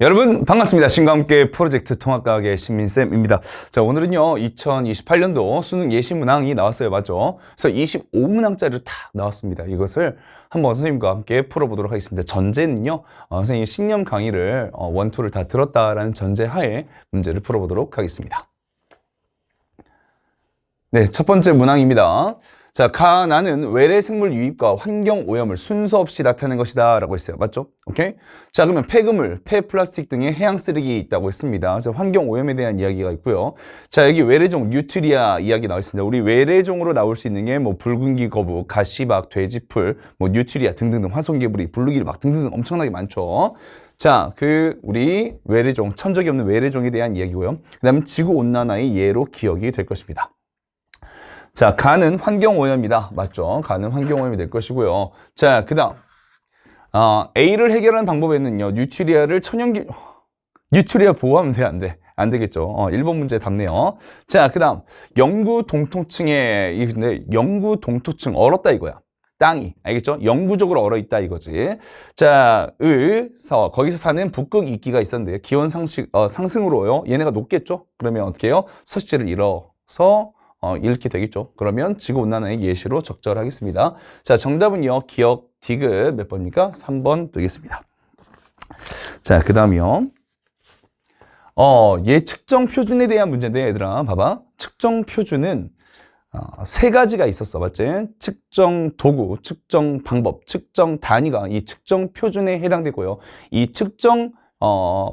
여러분 반갑습니다. 신과 함께 프로젝트 통합과학의 신민쌤입니다. 자, 오늘은요 2028년도 수능 예시 문항이 나왔어요. 맞죠? 그래서 25문항짜리로 탁 나왔습니다. 이것을 한번 선생님과 함께 풀어보도록 하겠습니다. 전제는요 선생님 신년 강의를 원투를 다 들었다라는 전제 하에 문제를 풀어보도록 하겠습니다. 네, 첫 번째 문항입니다. 자, 가나는 외래 생물 유입과 환경 오염을 순서 없이 나타낸 것이다 라고 했어요. 맞죠? 오케이? 자, 그러면 폐그물, 폐플라스틱 등의 해양 쓰레기 있다고 했습니다. 그래서 환경 오염에 대한 이야기가 있고요. 자, 여기 외래종 뉴트리아 이야기 나와 있습니다. 우리 외래종으로 나올 수 있는 게 뭐 붉은기 거북, 가시박, 돼지풀, 뭐 뉴트리아 등등등, 화손개구리, 블루길막 등등 엄청나게 많죠. 자, 우리 외래종, 천적이 없는 외래종에 대한 이야기고요. 그 다음에 지구온난화의 예로 기억이 될 것입니다. 자, 가는 환경오염이다. 맞죠? 가는 환경오염이 될 것이고요. 자, 그 다음 A를 해결하는 방법에는요 뉴트리아를 뉴트리아 보호하면 돼? 안 돼? 안 되겠죠. 1번 문제 답네요. 자, 그 다음 영구 동토층에 근데 영구 동토층 얼었다 이거야. 땅이 알겠죠? 영구적으로 얼어 있다 이거지. 자, 거기서 사는 북극 이끼가 있었는데 기온 상승으로요 얘네가 녹겠죠? 그러면 어떻게 해요? 서식지를 잃어서 이렇게 되겠죠. 그러면 지구온난화의 예시로 적절하겠습니다. 자, 정답은요. 기억 디귿 몇 번입니까? 3번 되겠습니다. 자, 그 다음이요. 얘 측정 표준에 대한 문제인데 얘들아 봐봐. 측정 표준은 세 가지가 있었어. 맞지? 측정 도구, 측정 방법, 측정 단위가 이 측정 표준에 해당되고요. 이 측정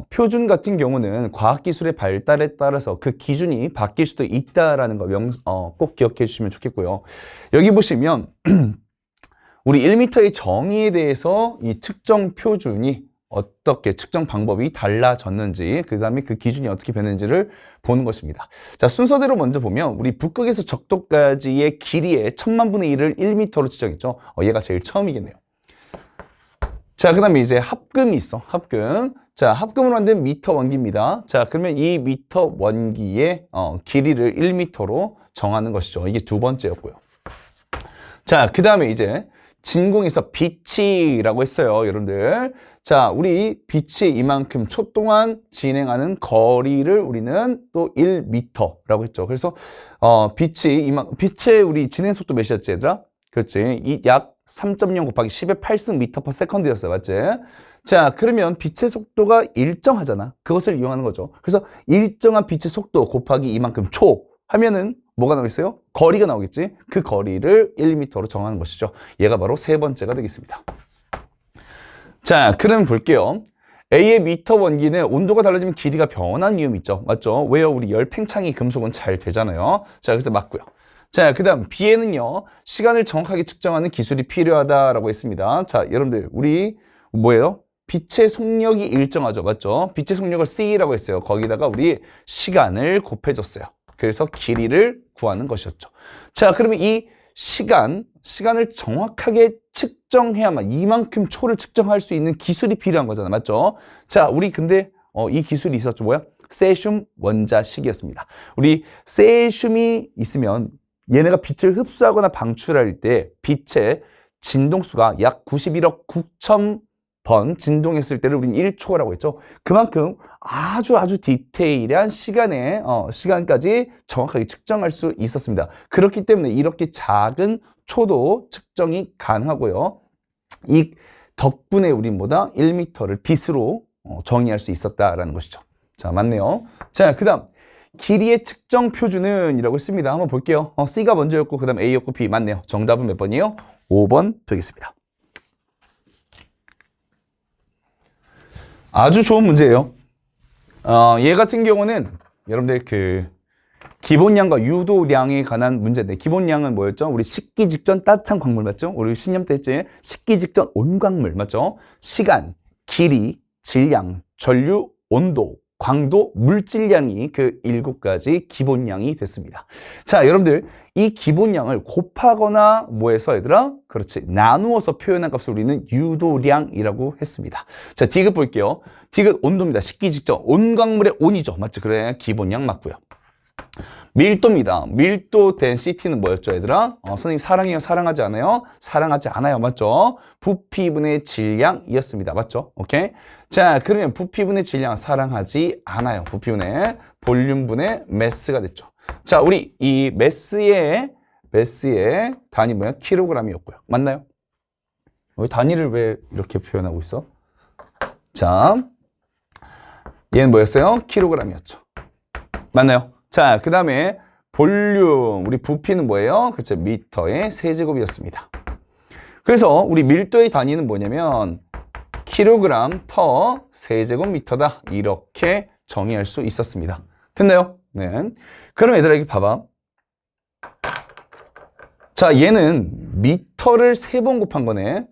표준 같은 경우는 과학기술의 발달에 따라서 그 기준이 바뀔 수도 있다라는 거 꼭 기억해 주시면 좋겠고요. 여기 보시면 우리 1m의 정의에 대해서 이 측정 표준이 어떻게 측정 방법이 달라졌는지 그 다음에 그 기준이 어떻게 변했는지를 보는 것입니다. 자, 순서대로 먼저 보면 우리 북극에서 적도까지의 길이의 1000만분의 1을 1m로 지정했죠. 얘가 제일 처음이겠네요. 자, 그 다음에 이제 합금이 있어. 합금. 자, 합금으로 만든 미터 원기입니다. 자, 그러면 이 미터 원기의 길이를 1m로 정하는 것이죠. 이게 두 번째였고요. 자, 그 다음에 이제 진공에서 빛이라고 했어요, 여러분들. 자, 우리 빛이 이만큼 초 동안 진행하는 거리를 우리는 또 1m라고 했죠. 그래서 빛의 우리 진행 속도 몇이었지, 얘들아? 그렇지. 이 약 3.0 곱하기 10의 8승 미터 퍼 세컨드였어요. 맞지? 자, 그러면 빛의 속도가 일정하잖아. 그것을 이용하는 거죠. 그래서 일정한 빛의 속도 곱하기 이만큼 초 하면은 뭐가 나오겠어요? 거리가 나오겠지? 그 거리를 1m로 정하는 것이죠. 얘가 바로 세 번째가 되겠습니다. 자, 그러면 볼게요. A의 미터 원기는 온도가 달라지면 길이가 변하는 위험이 있죠. 맞죠? 왜요? 우리 열 팽창이 금속은 잘 되잖아요. 자, 그래서 맞고요. 자, 그 다음 B에는요 시간을 정확하게 측정하는 기술이 필요하다라고 했습니다. 자, 여러분들 우리 뭐예요? 빛의 속력이 일정하죠. 맞죠? 빛의 속력을 C라고 했어요. 거기다가 우리 시간을 곱해줬어요. 그래서 길이를 구하는 것이었죠. 자, 그러면 이 시간을 정확하게 측정해야만 이만큼 초를 측정할 수 있는 기술이 필요한 거잖아. 맞죠? 자, 우리 근데 이 기술이 있었죠. 뭐야? 세슘 원자식이었습니다. 우리 세슘이 있으면 얘네가 빛을 흡수하거나 방출할 때 빛의 진동수가 약 91억 9천 번 진동했을 때를 우리는 1초라고 했죠. 그만큼 아주 디테일한 시간까지 정확하게 측정할 수 있었습니다. 그렇기 때문에 이렇게 작은 초도 측정이 가능하고요. 이 덕분에 우리 1m를 빛으로 정의할 수 있었다라는 것이죠. 자, 맞네요. 자, 그 다음 길이의 측정 표준은 이라고 했습니다. 한번 볼게요. C가 먼저였고 그 다음 A였고 B 맞네요. 정답은 몇 번이에요? 5번 되겠습니다. 아주 좋은 문제예요. 얘 같은 경우는 여러분들 기본량과 유도량에 관한 문제인데 기본량은 뭐였죠? 우리 식기 직전 따뜻한 광물 맞죠? 우리 신념 때 했지? 식기 직전 온광물 맞죠? 시간, 길이, 질량, 전류, 온도, 광도, 물질량이 그 7가지 기본량이 됐습니다. 자, 여러분들 이 기본량을 곱하거나 뭐해서 얘들아? 그렇지. 나누어서 표현한 값을 우리는 유도량이라고 했습니다. 자, 디귿 볼게요. 디귿 온도입니다. 식기 직전 온광물의 온이죠. 맞죠? 그래. 기본량 맞고요. 밀도입니다. 밀도 density는 뭐였죠, 얘들아? 선생님 사랑해요, 사랑하지 않아요? 사랑하지 않아요, 맞죠? 부피분의 질량이었습니다, 맞죠? 오케이? 자, 그러면 부피분의 질량 사랑하지 않아요. 부피분의 볼륨분의 매스가 됐죠. 자, 우리 이 매스의 단위 뭐야? 킬로그램이었고요. 맞나요? 왜 단위를 왜 이렇게 표현하고 있어? 자, 얘는 뭐였어요? 킬로그램이었죠. 맞나요? 자, 그 다음에 볼륨, 우리 부피는 뭐예요? 그렇죠. 미터의 세제곱이었습니다. 그래서 우리 밀도의 단위는 뭐냐면 킬로그램 퍼 세제곱미터다. 이렇게 정의할 수 있었습니다. 됐나요? 네. 그럼 얘들아, 여기 봐봐. 자, 얘는 미터를 3번 곱한 거네.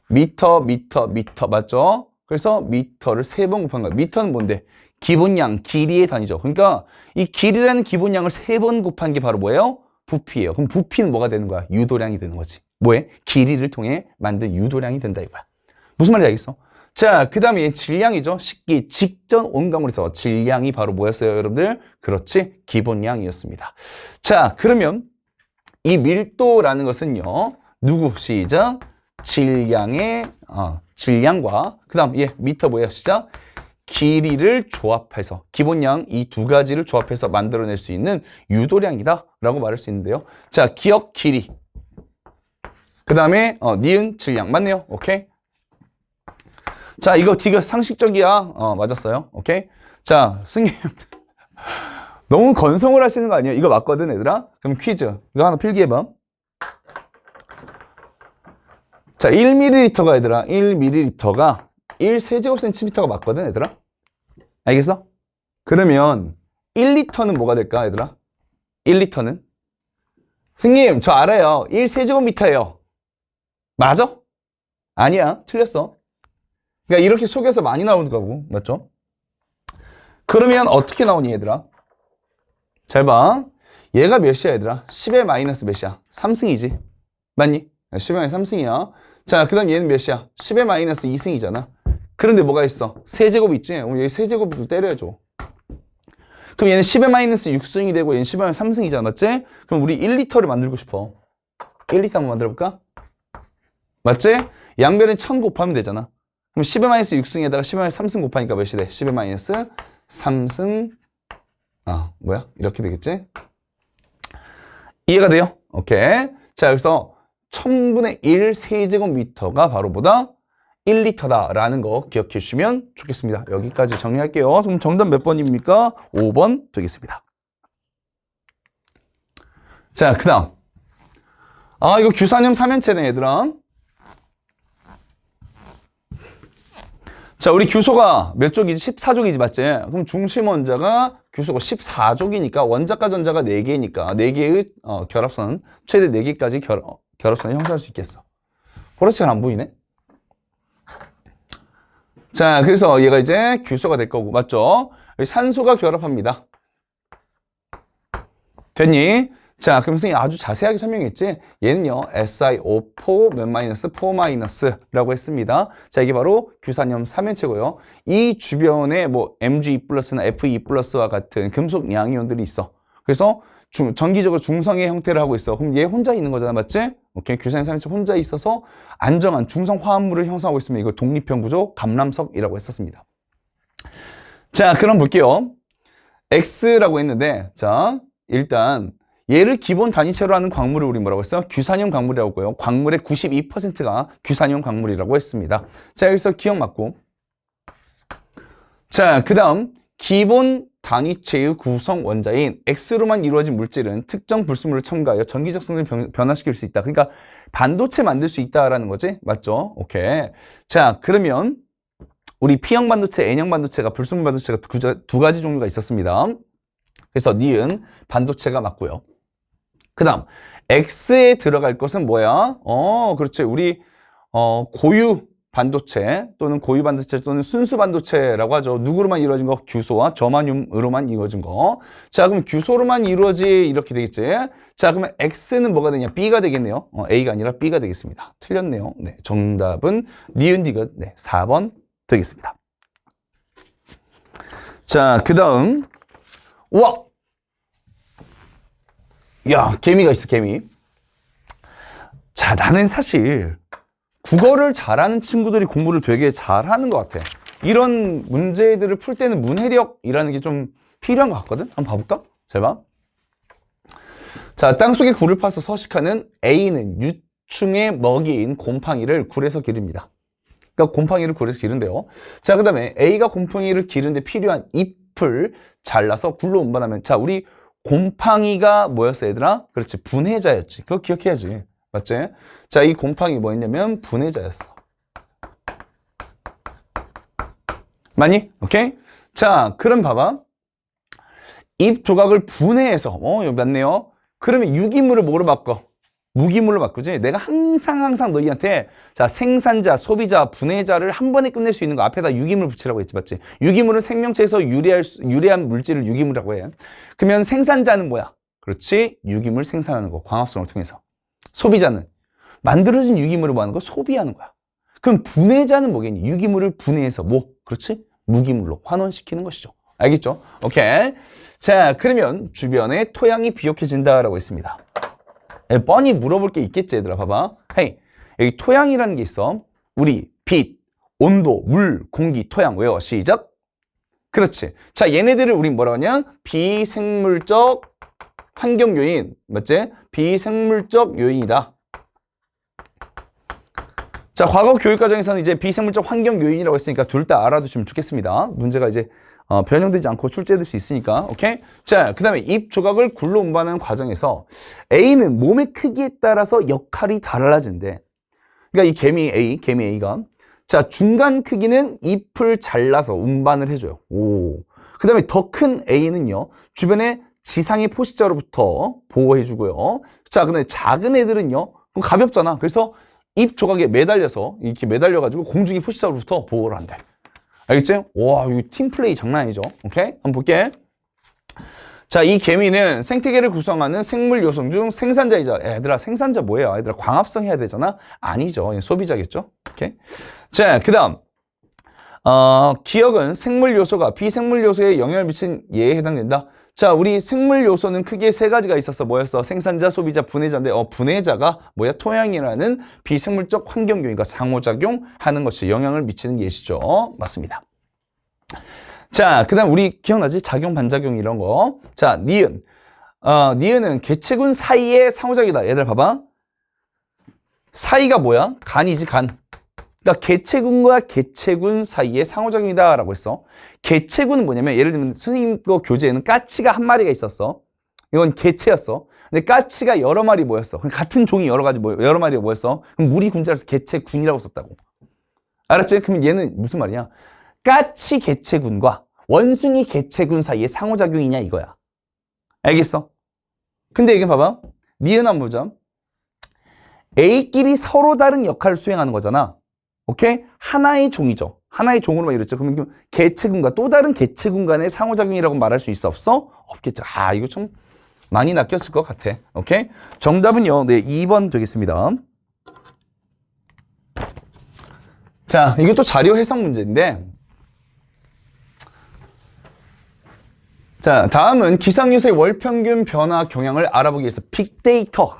미터, 맞죠? 그래서 미터를 3번 곱한 거야. 미터는 뭔데? 기본양, 길이의 단위죠. 그러니까 이 길이라는 기본양을 3번 곱한 게 바로 뭐예요? 부피예요. 그럼 부피는 뭐가 되는 거야? 유도량이 되는 거지. 뭐해? 길이를 통해 만든 유도량이 된다 이거야. 무슨 말인지 알겠어? 자, 그 다음에 질량이죠. 식기 직전 온감으로서 질량이 바로 뭐였어요, 여러분들? 그렇지, 기본량이었습니다. 자, 그러면 이 밀도라는 것은요, 누구? 시작. 질량과 그 다음 미터 뭐야? 시작. 길이를 조합해서 기본량 이 두 가지를 조합해서 만들어낼 수 있는 유도량이다 라고 말할 수 있는데요. 자, 기억 길이 그 다음에 니은 질량 맞네요. 오케이. 자, 이거 되게 상식적이야. 맞았어요. 오케이. 자, 승님 너무 건성을 하시는 거 아니에요? 이거 맞거든, 얘들아. 그럼 퀴즈 이거 하나 필기해봐. 자, 1ml가 얘들아, 1ml가 1세제곱센티미터가 맞거든, 얘들아. 알겠어? 그러면 1리터는 뭐가 될까, 얘들아? 1리터는? 선생님, 저 알아요. 1세제곱미터예요. 맞아? 아니야, 틀렸어. 그러니까 이렇게 속여서 많이 나오는 거고, 맞죠? 그러면 어떻게 나오니, 얘들아? 잘 봐. 얘가 몇이야, 얘들아? 10의 마이너스 몇이야? 3승이지. 맞니? 10의 마이너스 3승이야. 자, 그 다음 얘는 몇이야? 10의 마이너스 2승이잖아. 그런데 뭐가 있어? 세제곱 있지? 여기 세제곱을 때려줘. 그럼 얘는 10의 마이너스 6승이 되고 얘는 10의 마이너스 3승이잖아. 맞지? 그럼 우리 1리터를 만들고 싶어. 1리터 한번 만들어볼까? 맞지? 양변에 1000 곱하면 되잖아. 그럼 10의 마이너스 6승에다가 10의 마이너스 3승 곱하니까 몇이 돼? 10의 마이너스 3승 뭐야? 이렇게 되겠지? 이해가 돼요? 오케이. 자, 여기서 1000분의 1 세제곱미터가 바로 뭐다? 1리터다라는 거 기억해 주시면 좋겠습니다. 여기까지 정리할게요. 그럼 정답 몇 번입니까? 5번 되겠습니다. 자, 그 다음. 이거 규산염 3연체네, 얘들아. 자, 우리 규소가 몇 족이지? 14족이지, 맞지? 그럼 중심 원자가 규소가 14족이니까 원자과 전자가 4개니까 4개의 결합선, 최대 4개까지 결합선을 형성할 수 있겠어. 그렇지, 안 보이네? 자, 그래서 얘가 이제 규소가 될 거고, 맞죠? 산소가 결합합니다. 됐니? 자, 그럼 선생님이 아주 자세하게 설명했지? 얘는요, SiO4 몇 마이너스, 4 마이너스라고 했습니다. 자, 이게 바로 규산염 3연체고요. 이 주변에 뭐 Mg 플러스나 Fe 플러스와 같은 금속 양이온들이 있어. 그래서 정기적으로 중성의 형태를 하고 있어. 그럼 얘 혼자 있는 거잖아, 맞지? 오케이, 규산염 3연체 혼자 있어서 안정한 중성 화합물을 형성하고 있으면 이걸 독립형 구조 감람석이라고 했었습니다. 자, 그럼 볼게요. X라고 했는데, 자, 일단 얘를 기본 단위체로 하는 광물을 우리 뭐라고 했어요? 규산염 광물이라고 했고요. 광물의 92%가 규산염 광물이라고 했습니다. 자, 여기서 기억 맞고. 자, 그 다음 기본 단위체의 구성 원자인 X로만 이루어진 물질은 특정 불순물을 첨가하여 전기적 성질을 변화시킬 수 있다. 그러니까 반도체 만들 수 있다라는 거지. 맞죠? 오케이. 자, 그러면 우리 P형 반도체, N형 반도체가 불순물 반도체가 두 가지 종류가 있었습니다. 그래서 니은 반도체가 맞고요. 그 다음 X에 들어갈 것은 뭐야? 그렇지. 우리 고유 반도체 또는 고유 반도체 또는 순수 반도체라고 하죠. 누구로만 이루어진 거? 규소와 저마늄으로만 이루어진 거. 자, 그럼 규소로만 이루어지 이렇게 되겠지. 자, 그러면 X는 뭐가 되냐? B가 되겠네요. A가 아니라 B가 되겠습니다. 틀렸네요. 네, 정답은 니은 디귿 4번 되겠습니다. 자, 그 다음 와! 야, 개미가 있어, 개미. 자, 나는 사실 국어를 잘하는 친구들이 공부를 되게 잘하는 것 같아. 이런 문제들을 풀 때는 문해력이라는 게 좀 필요한 것 같거든? 한번 봐볼까? 잘 봐. 자, 땅속에 굴을 파서 서식하는 A는 유충의 먹이인 곰팡이를 굴에서 기릅니다. 그러니까 곰팡이를 굴에서 기른대요. 자, 그 다음에 A가 곰팡이를 기르는데 필요한 잎을 잘라서 굴로 운반하면, 자, 우리 곰팡이가 뭐였어, 얘들아? 그렇지, 분해자였지. 그거 기억해야지. 맞지? 자, 이 곰팡이 뭐였냐면 분해자였어. 맞니? 오케이? 자, 그럼 봐봐. 잎 조각을 분해해서, 여기 맞네요. 그러면 유기물을 뭐로 바꿔? 무기물로 바꾸지? 내가 항상 너희한테, 자, 생산자, 소비자, 분해자를 한 번에 끝낼 수 있는 거 앞에다 유기물 붙이라고 했지, 맞지? 유기물은 생명체에서 유래한 물질을 유기물이라고 해. 그러면 생산자는 뭐야? 그렇지? 유기물 생산하는 거, 광합성을 통해서. 소비자는 만들어진 유기물을 뭐 하는 거? 소비하는 거야. 그럼 분해자는 뭐겠니? 유기물을 분해해서 뭐? 그렇지? 무기물로 환원시키는 것이죠. 알겠죠? 오케이. 자, 그러면 주변에 토양이 비옥해진다라고 했습니다. 뻔히 물어볼 게 있겠지, 얘들아. 봐봐. 헤이, 여기 토양이라는 게 있어. 우리 빛, 온도, 물, 공기, 토양. 외워. 시작. 그렇지. 자, 얘네들을 우리 뭐라고 하냐? 비생물적 환경 요인. 맞지? 비생물적 요인이다. 자, 과거 교육 과정에서는 이제 비생물적 환경 요인이라고 했으니까 둘 다 알아두시면 좋겠습니다. 문제가 이제 변형되지 않고 출제될 수 있으니까. 오케이? 자, 그 다음에 잎 조각을 굴로 운반하는 과정에서 A는 몸의 크기에 따라서 역할이 달라진대. 그러니까 이 개미 A가, 자, 중간 크기는 잎을 잘라서 운반을 해줘요. 오. 그 다음에 더 큰 A는요, 주변에 지상의 포식자로부터 보호해주고요. 자, 근데 작은 애들은요, 가볍잖아. 그래서 잎 조각에 매달려서, 이렇게 매달려가지고 공중의 포식자로부터 보호를 한대. 알겠지? 와, 이거 팀플레이 장난 아니죠? 오케이? 한번 볼게. 자, 이 개미는 생태계를 구성하는 생물 요소 중 생산자이자, 얘들아, 생산자 뭐예요? 얘들아, 광합성 해야 되잖아? 아니죠. 소비자겠죠? 오케이? 자, 그 다음. 기억은 생물 요소가 비생물 요소에 영향을 미친 예에 해당된다. 자, 우리 생물 요소는 크게 세 가지가 있었어. 뭐였어? 생산자, 소비자, 분해자인데, 분해자가 뭐야? 토양이라는 비생물적 환경 요인과 상호작용하는 것이 영향을 미치는 예시죠. 맞습니다. 자, 그 다음 우리 기억나지? 작용, 반작용 이런 거. 자, 니은. 니은은 개체군 사이의 상호작용이다. 얘들 봐봐. 사이가 뭐야? 간이지, 간. 그러니까 개체군과 개체군 사이의 상호작용이다 라고 했어. 개체군은 뭐냐면, 예를 들면 선생님 거 교재에는 까치가 한 마리가 있었어. 이건 개체였어. 근데 까치가 여러 마리 모였어. 같은 종이 여러 마리가 모였어. 그럼 무리 군자라서 개체군이라고 썼다고. 알았지? 그럼 얘는 무슨 말이냐? 까치 개체군과 원숭이 개체군 사이의 상호작용이냐 이거야. 알겠어? 근데 이게 봐봐. 니은 한번 보자. A끼리 서로 다른 역할을 수행하는 거잖아. 오케이? 하나의 종이죠. 하나의 종으로만 이뤘죠. 그러면 개체군과 또 다른 개체군 간의 상호작용이라고 말할 수 있어? 없어? 없겠죠. 아, 이거 좀 많이 낚였을 것 같아. 오케이? 정답은요. 네, 2번 되겠습니다. 자, 이것도 자료 해석 문제인데, 자, 다음은 기상요소의 월평균 변화 경향을 알아보기 위해서 빅데이터.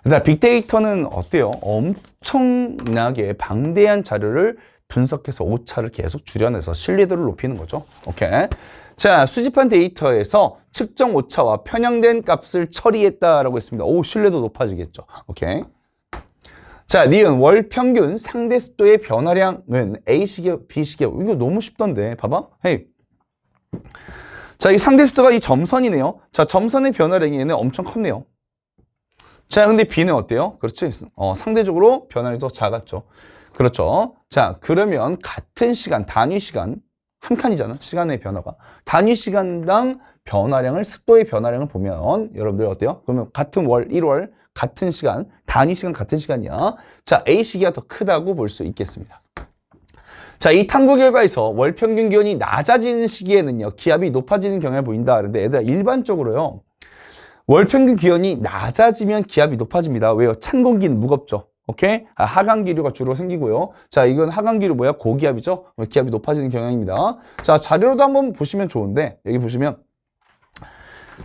그래서 빅데이터는 어때요? 엄청나게 방대한 자료를 분석해서 오차를 계속 줄여내서 신뢰도를 높이는 거죠. 오케이. 자, 수집한 데이터에서 측정 오차와 편향된 값을 처리했다라고 했습니다. 오, 신뢰도 높아지겠죠. 오케이. 자, 니은 월평균 상대 습도의 변화량은 A시계, B시계. 이거 너무 쉽던데. 봐봐. 헤이. 자, 이 상대 습도가 이 점선이네요. 자, 점선의 변화량이 얘는 엄청 컸네요. 자, 근데 B는 어때요? 그렇지? 상대적으로 변화량이 더 작았죠. 그렇죠. 자, 그러면 같은 시간, 단위 시간, 한 칸이잖아. 시간의 변화가. 단위 시간당 변화량을, 습도의 변화량을 보면 여러분들 어때요? 그러면 같은 월, 1월, 같은 시간, 단위 시간 같은 시간이야. 자, A 시기가 더 크다고 볼 수 있겠습니다. 자, 이 탐구 결과에서 월 평균 기온이 낮아지는 시기에는요, 기압이 높아지는 경향을 보인다. 그런데 얘들아, 일반적으로요, 월 평균 기온이 낮아지면 기압이 높아집니다. 왜요? 찬 공기는 무겁죠. 오케이? 하강기류가 주로 생기고요. 자, 이건 하강기류 뭐야? 고기압이죠? 기압이 높아지는 경향입니다. 자, 자료로도 한번 보시면 좋은데, 여기 보시면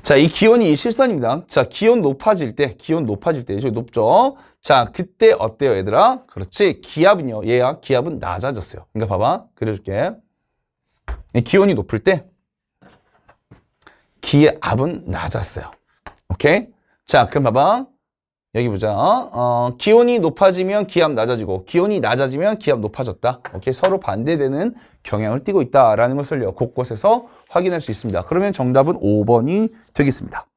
자, 이 기온이 실선입니다. 자, 기온 높아질 때, 저기 높죠? 자, 그때 어때요, 얘들아? 그렇지. 기압은요, 얘야, 기압은 낮아졌어요. 그러니까 봐봐. 그려줄게. 이 기온이 높을 때, 기압은 낮았어요. 오케이? 자, 그럼 봐봐. 여기 보자. 기온이 높아지면 기압 낮아지고, 기온이 낮아지면 기압 높아졌다. 오케이? 서로 반대되는 경향을 띠고 있다라는 것을 곳곳에서 확인할 수 있습니다. 그러면 정답은 5번이 되겠습니다.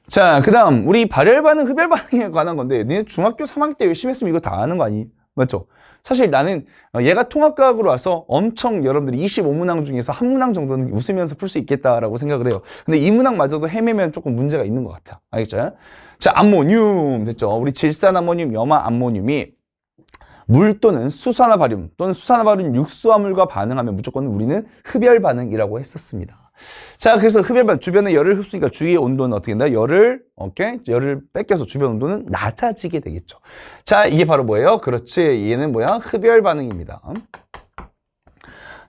자, 그 다음, 우리 발열 반응, 흡열 반응에 관한 건데, 너네 중학교 3학년 때 열심히 했으면 이거 다 아는 거 아니? 맞죠? 사실 나는 얘가 통합과학으로 와서 엄청 여러분들이 25문항 중에서 한 문항 정도는 웃으면서 풀 수 있겠다라고 생각을 해요. 근데 이 문항마저도 헤매면 조금 문제가 있는 것 같아. 알겠죠? 자, 암모늄 됐죠? 우리 질산암모늄, 염화암모늄이 물 또는 수산화바륨 또는 수산화바륨 육수화물과 반응하면 무조건 우리는 흡열 반응이라고 했었습니다. 자, 그래서 흡열 반응, 주변에 열을 흡수니까 주위의 온도는 어떻게 된다? 열을 뺏겨서 주변 온도는 낮아지게 되겠죠. 자, 이게 바로 뭐예요? 그렇지. 얘는 뭐야? 흡열 반응입니다.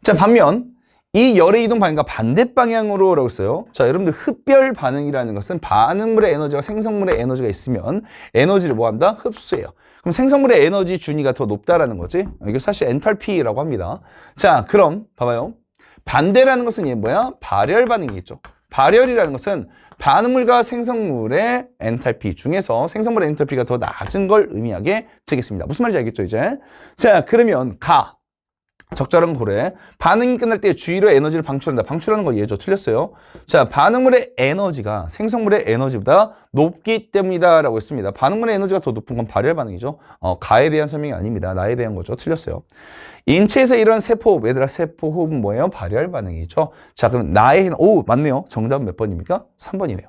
자, 반면 이 열의 이동 방향과 반대 방향으로 라고 했어요. 자, 여러분들 흡열 반응이라는 것은 반응물의 에너지와 생성물의 에너지가 있으면 에너지를 뭐 한다? 흡수해요. 그럼 생성물의 에너지 준위가 더 높다라는 거지. 이게 사실 엔탈피라고 합니다. 자, 그럼 봐봐요. 반대라는 것은 얘 뭐야? 발열 반응이겠죠. 발열이라는 것은 반응물과 생성물의 엔탈피 중에서 생성물의 엔탈피가 더 낮은 걸 의미하게 되겠습니다. 무슨 말인지 알겠죠, 이제? 자, 그러면 적절한 고래. 반응이 끝날 때 주위로 에너지를 방출한다. 방출하는 거 얘죠. 틀렸어요. 자, 반응물의 에너지가 생성물의 에너지보다 높기 때문이다 라고 했습니다. 반응물의 에너지가 더 높은 건 발열 반응이죠. 가에 대한 설명이 아닙니다. 나에 대한 거죠. 틀렸어요. 인체에서 이런 세포호흡, 얘들아 세포호흡은 뭐예요? 발열 반응이죠. 자, 그럼 나의 맞네요. 정답은 몇 번입니까? 3번이네요.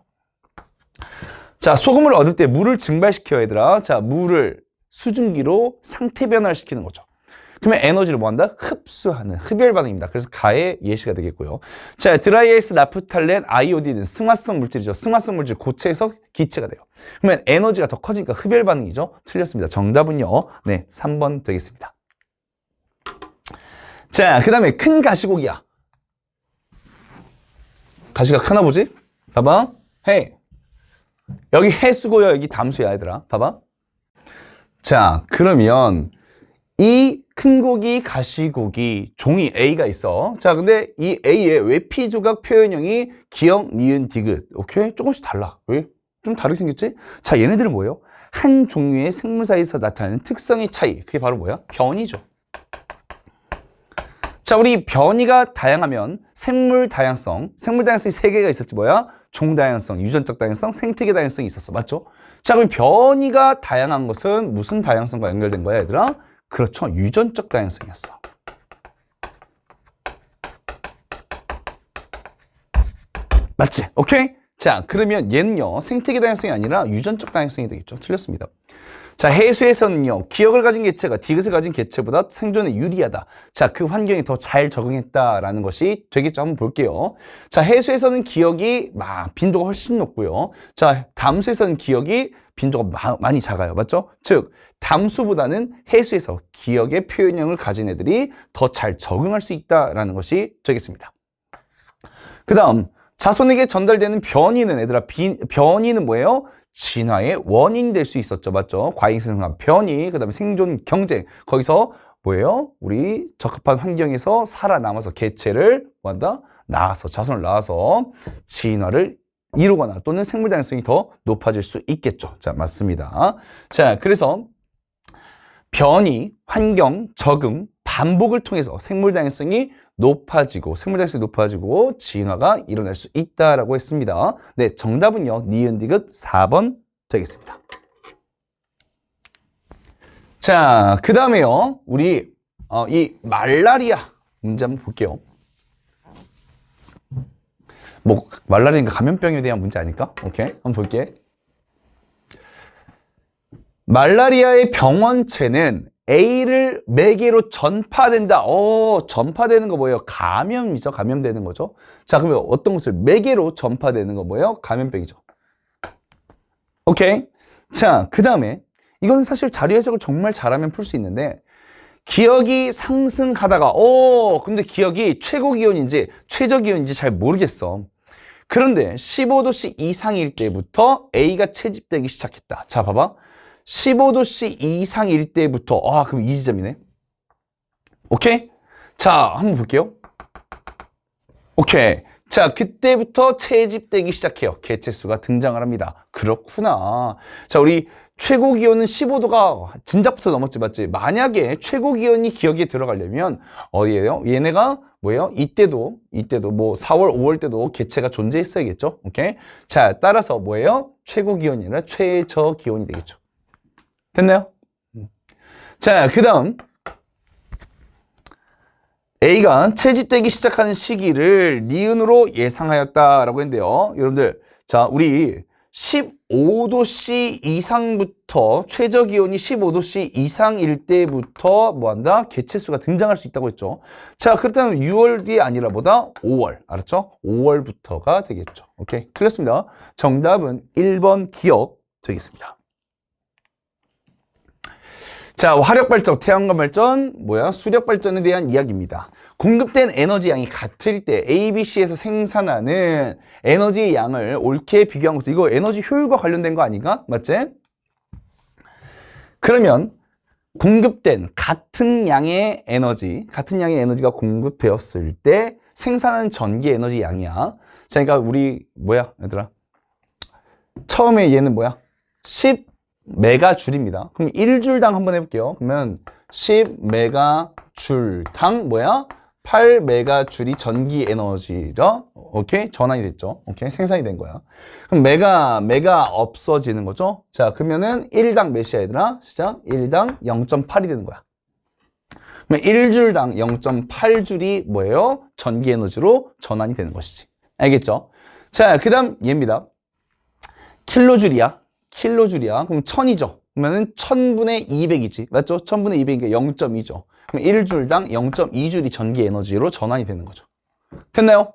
자, 소금을 얻을 때 물을 증발시켜요, 얘들아. 자, 물을 수증기로 상태 변화를 시키는 거죠. 그러면 에너지를 뭐 한다? 흡수하는 흡열 반응입니다. 그래서 가의 예시가 되겠고요. 자, 드라이아이스, 나프탈렌, 아이오딘은 승화성 물질이죠. 승화성 물질 고체에서 기체가 돼요. 그러면 에너지가 더 커지니까 흡열 반응이죠. 틀렸습니다. 정답은요. 네, 3번 되겠습니다. 자, 그 다음에 큰 가시고기야. 가시가 크나 보지? 봐봐. 헤이. 여기 해수고요. 여기 담수야, 얘들아. 봐봐. 자, 그러면 이 큰 고기, 가시고기, 종이 A가 있어. 자, 근데 이 A의 외피 조각 표현형이 기역, 니은, 디귿. 오케이? 조금씩 달라. 왜? 좀 다르게 생겼지? 자, 얘네들은 뭐예요? 한 종류의 생물 사이에서 나타나는 특성의 차이. 그게 바로 뭐야? 변이죠. 자, 우리 변이가 다양하면 생물 다양성이 3개가 있었지. 뭐야? 종 다양성, 유전적 다양성, 생태계 다양성이 있었어. 맞죠? 자, 그럼 변이가 다양한 것은 무슨 다양성과 연결된 거야, 얘들아? 그렇죠. 유전적 다양성이었어. 맞지? 오케이? 자, 그러면 얘는요, 생태계 다양성이 아니라 유전적 다양성이 되겠죠. 틀렸습니다. 자, 해수에서는요, 기억을 가진 개체가 디귿을 가진 개체보다 생존에 유리하다. 자, 그 환경에 더 잘 적응했다라는 것이 되겠죠. 한번 볼게요. 자, 해수에서는 기억이 빈도가 훨씬 높고요. 자, 담수에서는 기억이 빈도가 많이 작아요. 맞죠? 즉, 담수보다는 해수에서 기억의 표현형을 가진 애들이 더 잘 적응할 수 있다라는 것이 되겠습니다. 그 다음, 자손에게 전달되는 변이는 얘들아, 변이는 뭐예요? 진화의 원인이 될 수 있었죠. 맞죠? 과잉생산 변이, 그 다음에 생존 경쟁. 거기서 뭐예요? 우리 적합한 환경에서 살아남아서 개체를 뭐한다? 자손을 낳아서 진화를 이루거나 또는 생물 다양성이 더 높아질 수 있겠죠. 자, 맞습니다. 자, 그래서 변이, 환경, 적응, 반복을 통해서 생물 다양성이 높아지고 진화가 일어날 수 있다라고 했습니다. 네, 정답은요. 니은 디귿 4번 되겠습니다. 자, 그 다음에요. 우리 이 말라리아 문제 한번 볼게요. 뭐 말라리아가 감염병에 대한 문제 아닐까? 오케이, 한번 볼게. 말라리아의 병원체는 A를 매개로 전파된다. 전파되는 거 뭐예요? 감염이죠. 감염되는 거죠. 자, 그러면 어떤 것을 매개로 전파되는 거 뭐예요? 감염병이죠. 오케이. 자, 그 다음에 이건 사실 자료 해석을 정말 잘하면 풀 수 있는데 기억이 상승하다가 근데 기억이 최고 기온인지 최저 기온인지 잘 모르겠어. 그런데 15도씨 이상일 때부터 A가 채집되기 시작했다. 자, 봐봐. 15도씨 이상일 때부터 그럼 이 지점이네. 오케이? 자, 한번 볼게요. 오케이. 자, 그때부터 채집되기 시작해요. 개체수가 등장을 합니다. 그렇구나. 자, 우리 최고 기온은 15도가 진작부터 넘었지, 맞지? 만약에 최고 기온이 기억에 들어가려면 어디예요? 얘네가 뭐예요? 이때도 뭐 4월, 5월 때도 개체가 존재했어야겠죠? 오케이? 자, 따라서 뭐예요? 최고 기온이 아니라 최저 기온이 되겠죠. 됐나요? 자, 그 다음 A가 채집되기 시작하는 시기를 니은으로 예상하였다라고 했는데요. 여러분들, 자, 우리 15도씨 이상부터 최저 기온이 15도씨 이상일 때부터 뭐한다? 개체수가 등장할 수 있다고 했죠. 자, 그렇다면 6월이 아니라 뭐다? 5월. 알았죠? 5월부터가 되겠죠. 오케이. 틀렸습니다. 정답은 1번 기억 되겠습니다. 자, 화력발전, 태양광 발전, 수력발전에 대한 이야기입니다. 공급된 에너지 양이 같을 때 A, B, C에서 생산하는 에너지의 양을 옳게 비교한 것은 이거 에너지 효율과 관련된 거 아닌가? 맞지? 그러면 공급된 같은 양의 에너지가 공급되었을 때 생산하는 전기 에너지 양이야. 자, 그러니까 우리 얘들아? 처음에 얘는 10메가줄입니다. 그럼 1줄당 한번 해볼게요. 그러면 10메가줄당 8메가줄이 전기 에너지로 오케이? 전환이 됐죠. 오케이? 생산이 된 거야. 그럼 메가 없어지는 거죠. 자, 그러면은 1당 몇이야, 얘들아? 시작. 1당 0.8이 되는 거야. 그럼 1줄당 0.8줄이 전기 에너지로 전환이 되는 것이지. 알겠죠? 자, 그 다음 얘입니다. 킬로줄이야. 그럼 1000이죠. 그러면은 1000분의 200이지. 맞죠? 1000분의 200이니까 0.2죠. 그럼 1줄당 0.2줄이 전기 에너지로 전환이 되는 거죠. 됐나요?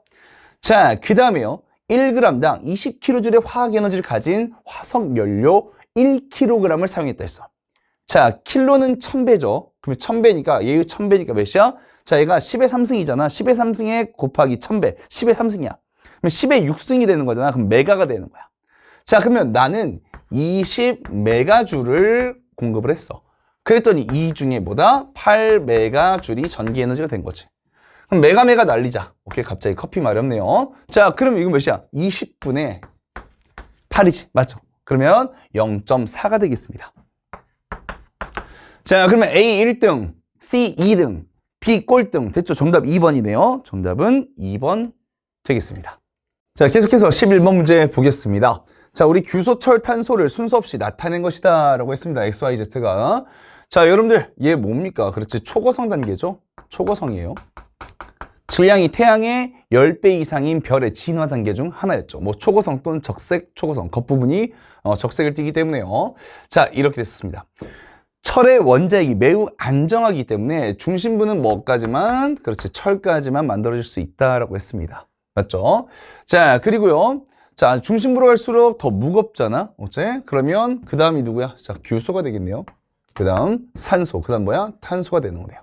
자, 그 다음에요. 1g당 20kJ의 화학 에너지를 가진 화석 연료 1kg을 사용했다 했어. 자, 킬로는 1000배죠. 그러면 1000배니까, 얘 1000배니까 몇이야? 자, 얘가 10의 3승이잖아. 10의 3승에 곱하기 1000배. 10의 3승이야. 그럼 10의 6승이 되는 거잖아. 그럼 메가가 되는 거야. 자, 그러면 나는 20메가줄을 공급을 했어. 그랬더니 이 중에 8메가줄이 전기 에너지가 된 거지. 그럼 메가 날리자. 오케이, 갑자기 커피 마렵네요. 자, 그러면 이거 몇이야? 20분의 8이지. 맞죠? 그러면 0.4가 되겠습니다. 자, 그러면 A 1등, C 2등, B 꼴등. 됐죠? 정답 2번이네요. 정답은 2번 되겠습니다. 자, 계속해서 11번 문제 보겠습니다. 자, 우리 규소철 탄소를 순서 없이 나타낸 것이다 라고 했습니다. XYZ가. 자, 여러분들 얘 뭡니까? 그렇지, 초고성 단계죠. 초고성이에요. 질량이 태양의 10배 이상인 별의 진화 단계 중 하나였죠. 초고성 또는 적색 초고성, 겉부분이 적색을 띠기 때문에요. 자, 이렇게 됐습니다. 철의 원자핵이 매우 안정하기 때문에 중심부는 뭐까지만, 그렇지, 철까지만 만들어질 수 있다라고 했습니다. 맞죠? 자, 그리고요. 자, 중심부로 갈수록 더 무겁잖아. 어째? 그러면 그 다음이 누구야? 자, 규소가 되겠네요. 그 다음 산소, 그 다음 탄소가 되는 거네요.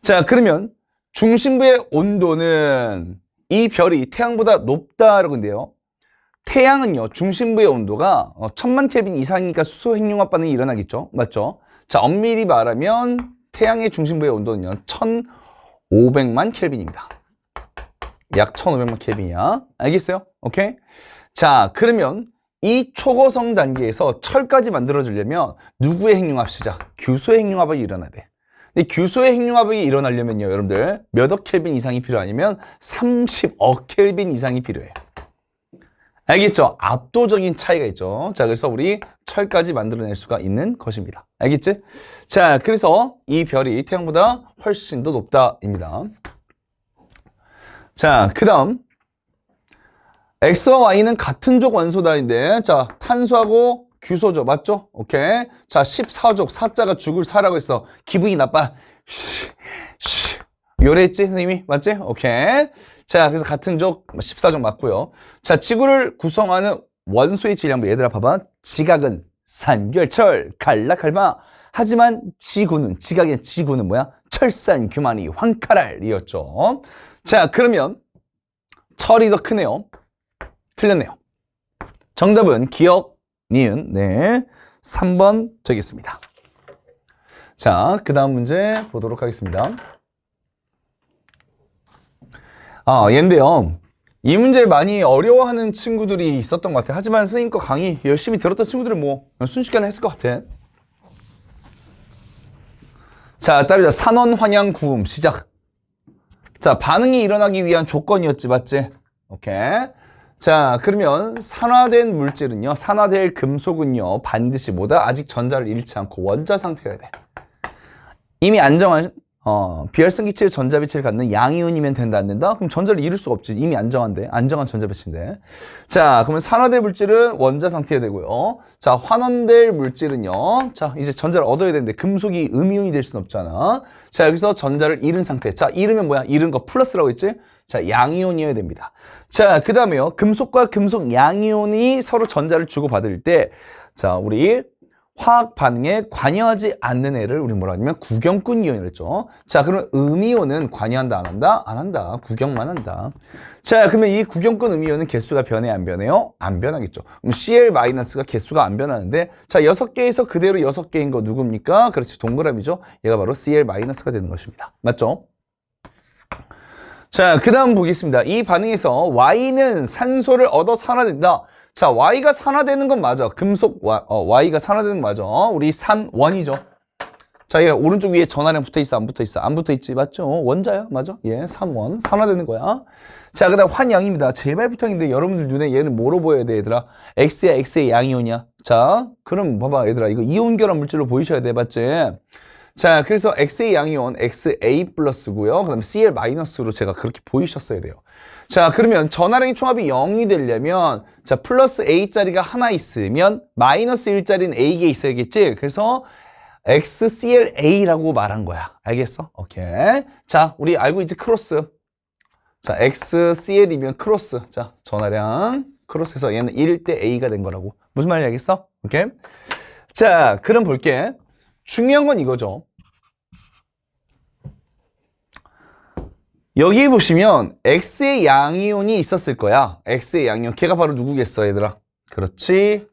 자, 그러면 중심부의 온도는 이 별이 태양보다 높다라고 한대요. 태양은요, 중심부의 온도가 1000만 켈빈 이상이니까 수소 핵융합 반응이 일어나겠죠. 맞죠? 자, 엄밀히 말하면 태양의 중심부의 온도는요, 1500만 켈빈입니다. 약 1500만 켈빈이야. 알겠어요? 오케이? 자, 그러면 이 초고성 단계에서 철까지 만들어지려면 누구의 핵융합 시작? 규소의 핵융합이 일어나야 돼. 근데 규소의 핵융합이 일어나려면요, 여러분들 몇억 켈빈 이상이 필요하냐면 30억 켈빈 이상이 필요해요. 알겠죠? 압도적인 차이가 있죠. 자, 그래서 우리 철까지 만들어낼 수가 있는 것입니다. 알겠지? 자, 그래서 이 별이 태양보다 훨씬 더 높다입니다. 자, 그 다음 X와 Y는 같은 족 원소다인데, 자, 탄소하고 규소죠. 맞죠? 오케이. 자, 14족, 사자가 죽을 사라고 했어. 기분이 나빠. 요랬지, 선생님이? 맞지? 오케이. 자, 그래서 같은 족 14족 맞고요. 자, 지구를 구성하는 원소의 질량부. 얘들아, 봐봐. 지각은 산결철, 갈라갈마, 하지만 지구는 뭐야? 철산, 규만이, 황카랄이었죠. 자, 그러면 철이 더 크네요. 틀렸네요. 정답은 기억, 니은, 네, 3번 되겠습니다. 자, 그 다음 문제 보도록 하겠습니다. 얘인데요. 이 문제 많이 어려워하는 친구들이 있었던 것 같아요. 하지만 선생님 거 강의 열심히 들었던 친구들은 뭐 순식간에 했을 것 같아. 자, 따르자. 산원 환양 구음 시작. 자, 반응이 일어나기 위한 조건이었지, 맞지? 오케이. 자, 그러면 산화된 물질은요, 산화될 금속은요, 반드시 뭐다? 아직 전자를 잃지 않고 원자 상태여야 돼. 이미 안정한 비활성 기체의 전자배치를 갖는 양이온이면 된다, 안 된다? 그럼 전자를 잃을 수가 없지. 이미 안정한데. 안정한 전자배치인데. 자, 그러면 산화될 물질은 원자 상태여야 되고요. 자, 환원될 물질은요. 자, 이제 전자를 얻어야 되는데 금속이 음이온이 될 수는 없잖아. 자, 여기서 전자를 잃은 상태. 자, 잃으면 뭐야? 잃은 거 플러스라고 했지? 자, 양이온이어야 됩니다. 자, 그 다음에요. 금속과 금속 양이온이 서로 전자를 주고받을 때, 자, 우리 화학 반응에 관여하지 않는 애를 우리 뭐라 하냐면 구경꾼 이온이라고 했죠. 자, 그러면 음이온은 관여한다, 안 한다? 안 한다. 구경만 한다. 자, 그러면 이 구경꾼 음이온은 개수가 변해, 안 변해요? 안 변하겠죠. 그럼 Cl-가 개수가 안 변하는데, 자, 6개에서 그대로 6개인 거 누굽니까? 그렇지, 동그라미죠. 얘가 바로 Cl-가 되는 것입니다. 맞죠? 자, 그 다음 보겠습니다. 이 반응에서 Y는 산소를 얻어 산화된다. 자, Y가 산화되는 건 맞아. 금속 Y가 산화되는 건 맞아. 우리 산원이죠. 자, 얘 오른쪽 위에 전하량 붙어있어, 안 붙어있어? 안 붙어있지, 맞죠? 원자야, 맞아? 예, 산원, 산화되는 거야. 자, 그 다음 환양입니다. 제발 부탁인데 여러분들 눈에 얘는 뭐로 보여야 돼, 얘들아? X야, X의 양이온이야. 자, 그럼 봐봐, 얘들아. 이거 이온 결합 물질로 보이셔야 돼, 맞지? 자, 그래서 X의 양이온 XA 플러스고요. 그 다음에 Cl-로 제가 그렇게 보이셨어야 돼요. 자, 그러면 전하량의 총합이 0이 되려면, 자, 플러스 A짜리가 하나 있으면 마이너스 1짜리는 A가 있어야겠지? 그래서 XClA라고 말한 거야. 알겠어? 오케이. 자, 우리 알고 있지? 크로스. 자, XCl이면 크로스. 자, 전하량 크로스해서 얘는 1대 A가 된 거라고. 무슨 말인지 알겠어? 오케이. 자, 그럼 볼게. 중요한 건 이거죠. 여기 보시면 X의 양이온이 있었을 거야. X의 양이온. 걔가 바로 누구겠어, 얘들아? 그렇지.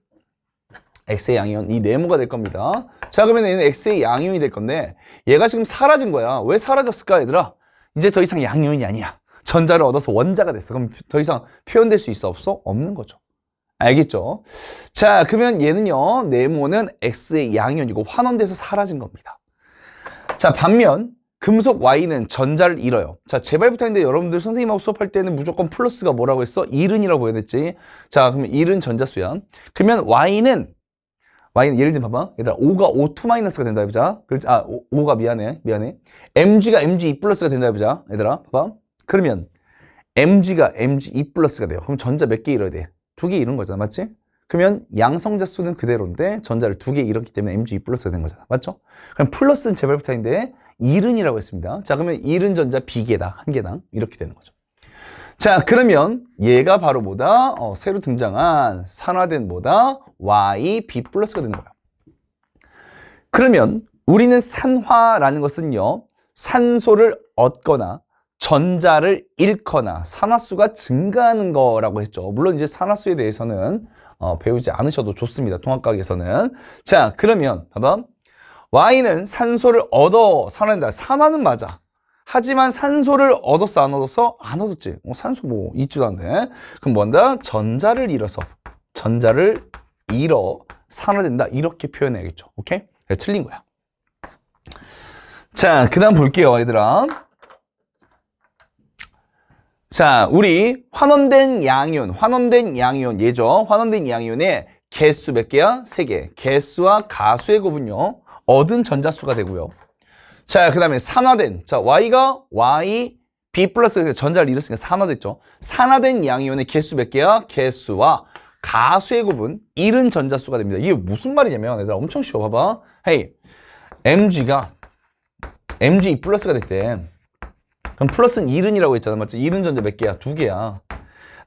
X의 양이온. 이 네모가 될 겁니다. 자, 그러면 얘는 X의 양이온이 될 건데 얘가 지금 사라진 거야. 왜 사라졌을까, 얘들아? 이제 더 이상 양이온이 아니야. 전자를 얻어서 원자가 됐어. 그럼 더 이상 표현될 수 있어, 없어? 없는 거죠. 알겠죠? 자, 그러면 얘는요, 네모는 X의 양이온이고 환원돼서 사라진 겁니다. 자, 반면 금속 Y는 전자를 잃어요. 자, 제발 부탁인데 여러분들 선생님하고 수업할 때는 무조건 플러스가 뭐라고 했어? 일은이라고 보여냈지. 자, 그러면 일은 전자수야. 그러면 Y는 예를 들면 봐봐. 얘들아, O가 O2-가 된다 해보자. 그렇지? O가 미안해. Mg가 Mg2+가 된다 해보자. 얘들아, 봐봐. 그러면 Mg가 Mg2+가 돼요. 그럼 전자 몇 개 잃어야 돼? 2개 잃은 거잖아, 맞지? 그러면 양성자 수는 그대로인데 전자를 2개 잃었기 때문에 Mg2+가 된 거잖아, 맞죠? 그럼 플러스는 제발 부탁인데 1은이라고 했습니다. 자, 그러면 1은 전자 B개다, 한 개당 이렇게 되는 거죠. 자, 그러면 얘가 바로 뭐다? 새로 등장한 산화된 뭐다? YB+가 되는 거야. 그러면 우리는 산화라는 것은요, 산소를 얻거나 전자를 잃거나 산화수가 증가하는 거라고 했죠. 물론 이제 산화수에 대해서는 배우지 않으셔도 좋습니다. 통합과학에서는. 자, 그러면 봐봐. Y는 산소를 얻어 산화된다. 산화는 맞아. 하지만 산소를 얻었어, 안 얻었어? 안 얻었지. 산소 뭐 있지도 않네. 그럼 뭔다? 전자를 잃어 산화된다. 이렇게 표현해야겠죠. 오케이? 틀린 거야. 자, 그 다음 볼게요, 얘들아. 자, 우리 환원된 양이온 얘죠. 환원된 양이온의 개수 몇 개야? 3개. 개수와 가수의 곱은요, 얻은 전자수가 되고요. 자, 그 다음에 산화된, 자, Y가 B 플러스 전자를 잃었으니까 산화됐죠. 산화된 양이온의 개수 몇 개야? 개수와 가수의 곱은 잃은 전자수가 됩니다. 이게 무슨 말이냐면, 얘들아, 엄청 쉬워. 봐봐. 헤이, Mg가 Mg2+가 됐대. 그럼 플러스는 1은이라고 했잖아, 맞지? 1은 전자 몇 개야? 2개야.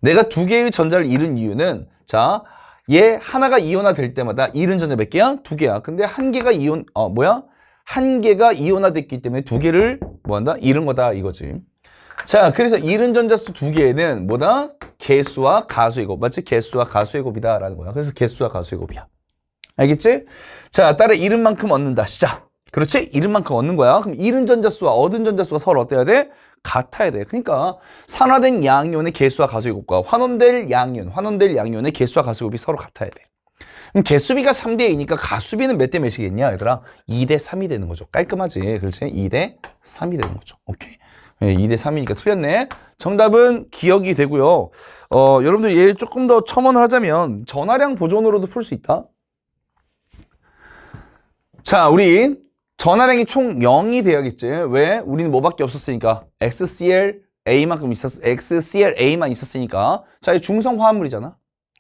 내가 2개의 전자를 잃은 이유는, 자, 얘 하나가 이온화 될 때마다 이른 전자 몇 개야? 두 개야. 근데 한 개가 한 개가 이온화 됐기 때문에 두 개를 뭐한다? 잃은 거다 이거지. 자, 그래서 이른 전자수 두 개는 뭐다? 개수와 가수의 곱. 맞지? 개수와 가수의 곱이다라는 거야. 그래서 개수와 가수의 곱이야. 알겠지? 자, 따라 잃은 만큼 얻는다. 시작. 그렇지? 잃은 만큼 얻는 거야. 그럼 잃은 전자수와 얻은 전자수가 서로 어때야 돼? 같아야 돼. 그러니까 산화된 양이온의 개수와 가수의 곱과 환원될 양이온의 개수와 가수의 곱이 서로 같아야 돼. 그럼 개수비가 3대 2니까 가수비는 몇 대 몇이겠냐, 얘들아? 2대 3이 되는 거죠. 깔끔하지? 그렇지? 2대 3이 되는 거죠. 오케이. 2대 3이니까 틀렸네. 정답은 기억이 되고요. 여러분들 얘를 조금 더 첨언을 하자면 전화량 보존으로도 풀 수 있다. 자, 우리 전화량이 총 0이 돼야겠지. 왜? 우리는 뭐밖에 없었으니까. XClA만 있었으니까. 자, 이 중성 화합물이잖아.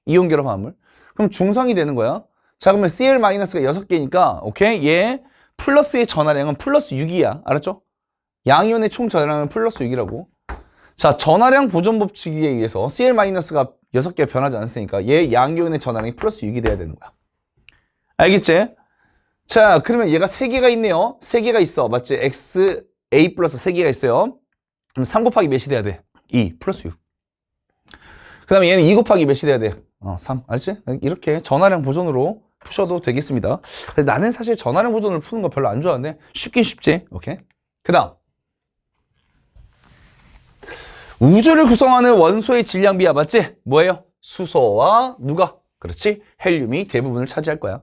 이온 결합 화합물. 그럼 중성이 되는 거야. 자, 그러면 Cl-가 6개니까 오케이? 얘 플러스의 전화량은 플러스 6이야. 알았죠? 양이온의 총 전화량은 플러스 6이라고. 자, 전화량 보존 법칙에 의해서 Cl-가 6개 변하지 않았으니까 얘 양이온의 전화량이 플러스 6이 돼야 되는 거야. 알겠지? 자, 그러면 얘가 3개가 있네요. 3개가 있어. 맞지? XA 플러스 3개가 있어요. 그럼 3 곱하기 몇이 돼야 돼? 2 플러스 6. 그 다음에 얘는 2 곱하기 몇이 돼야 돼? 3. 알지? 이렇게 전화량 보존으로 푸셔도 되겠습니다. 근데 나는 사실 전화량 보존을 푸는 거 별로 안 좋아하는데 쉽긴 쉽지. 오케이? 그 다음. 우주를 구성하는 원소의 질량비야. 맞지? 뭐예요? 수소와 누가? 그렇지? 헬륨이 대부분을 차지할 거야.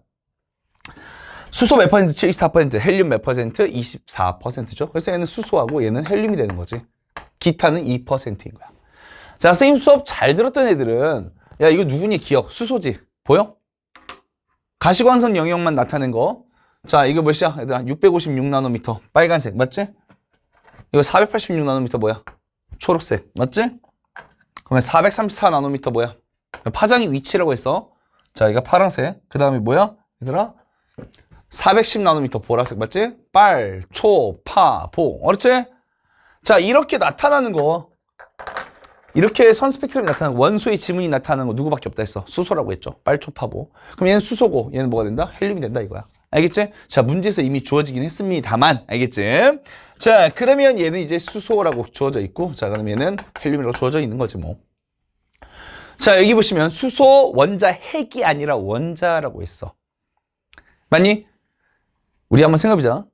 수소 몇 퍼센트? 74%, 헬륨 몇 퍼센트? 24%죠. 그래서 얘는 수소하고 얘는 헬륨이 되는 거지. 기타는 2%인 거야. 자, 선생님 수업 잘 들었던 애들은 야, 이거 누구니? 기억. 수소지. 보여? 가시광선 영역만 나타낸 거. 자, 이거 몇이야? 얘들아, 656나노미터. 빨간색. 맞지? 이거 486나노미터 뭐야? 초록색. 맞지? 그러면 434나노미터 뭐야? 파장의 위치라고 했어. 자, 이거 파란색. 그 다음에 뭐야? 얘들아? 410나노미터 보라색. 맞지? 빨, 초, 파, 보. 그렇지? 자, 이렇게 나타나는 거. 이렇게 선 스펙트럼이 나타나는 거, 원소의 지문이 나타나는 거 누구밖에 없다 했어? 수소라고 했죠. 빨, 초, 파, 보. 그럼 얘는 수소고 얘는 뭐가 된다? 헬륨이 된다 이거야. 알겠지? 자, 문제에서 이미 주어지긴 했습니다만. 알겠지? 자, 그러면 얘는 이제 수소라고 주어져 있고, 자, 그럼 얘는 헬륨이라고 주어져 있는 거지 뭐. 자, 여기 보시면 수소 원자 핵이 아니라 원자라고 했어. 맞니? 우리 한번 생각해보자.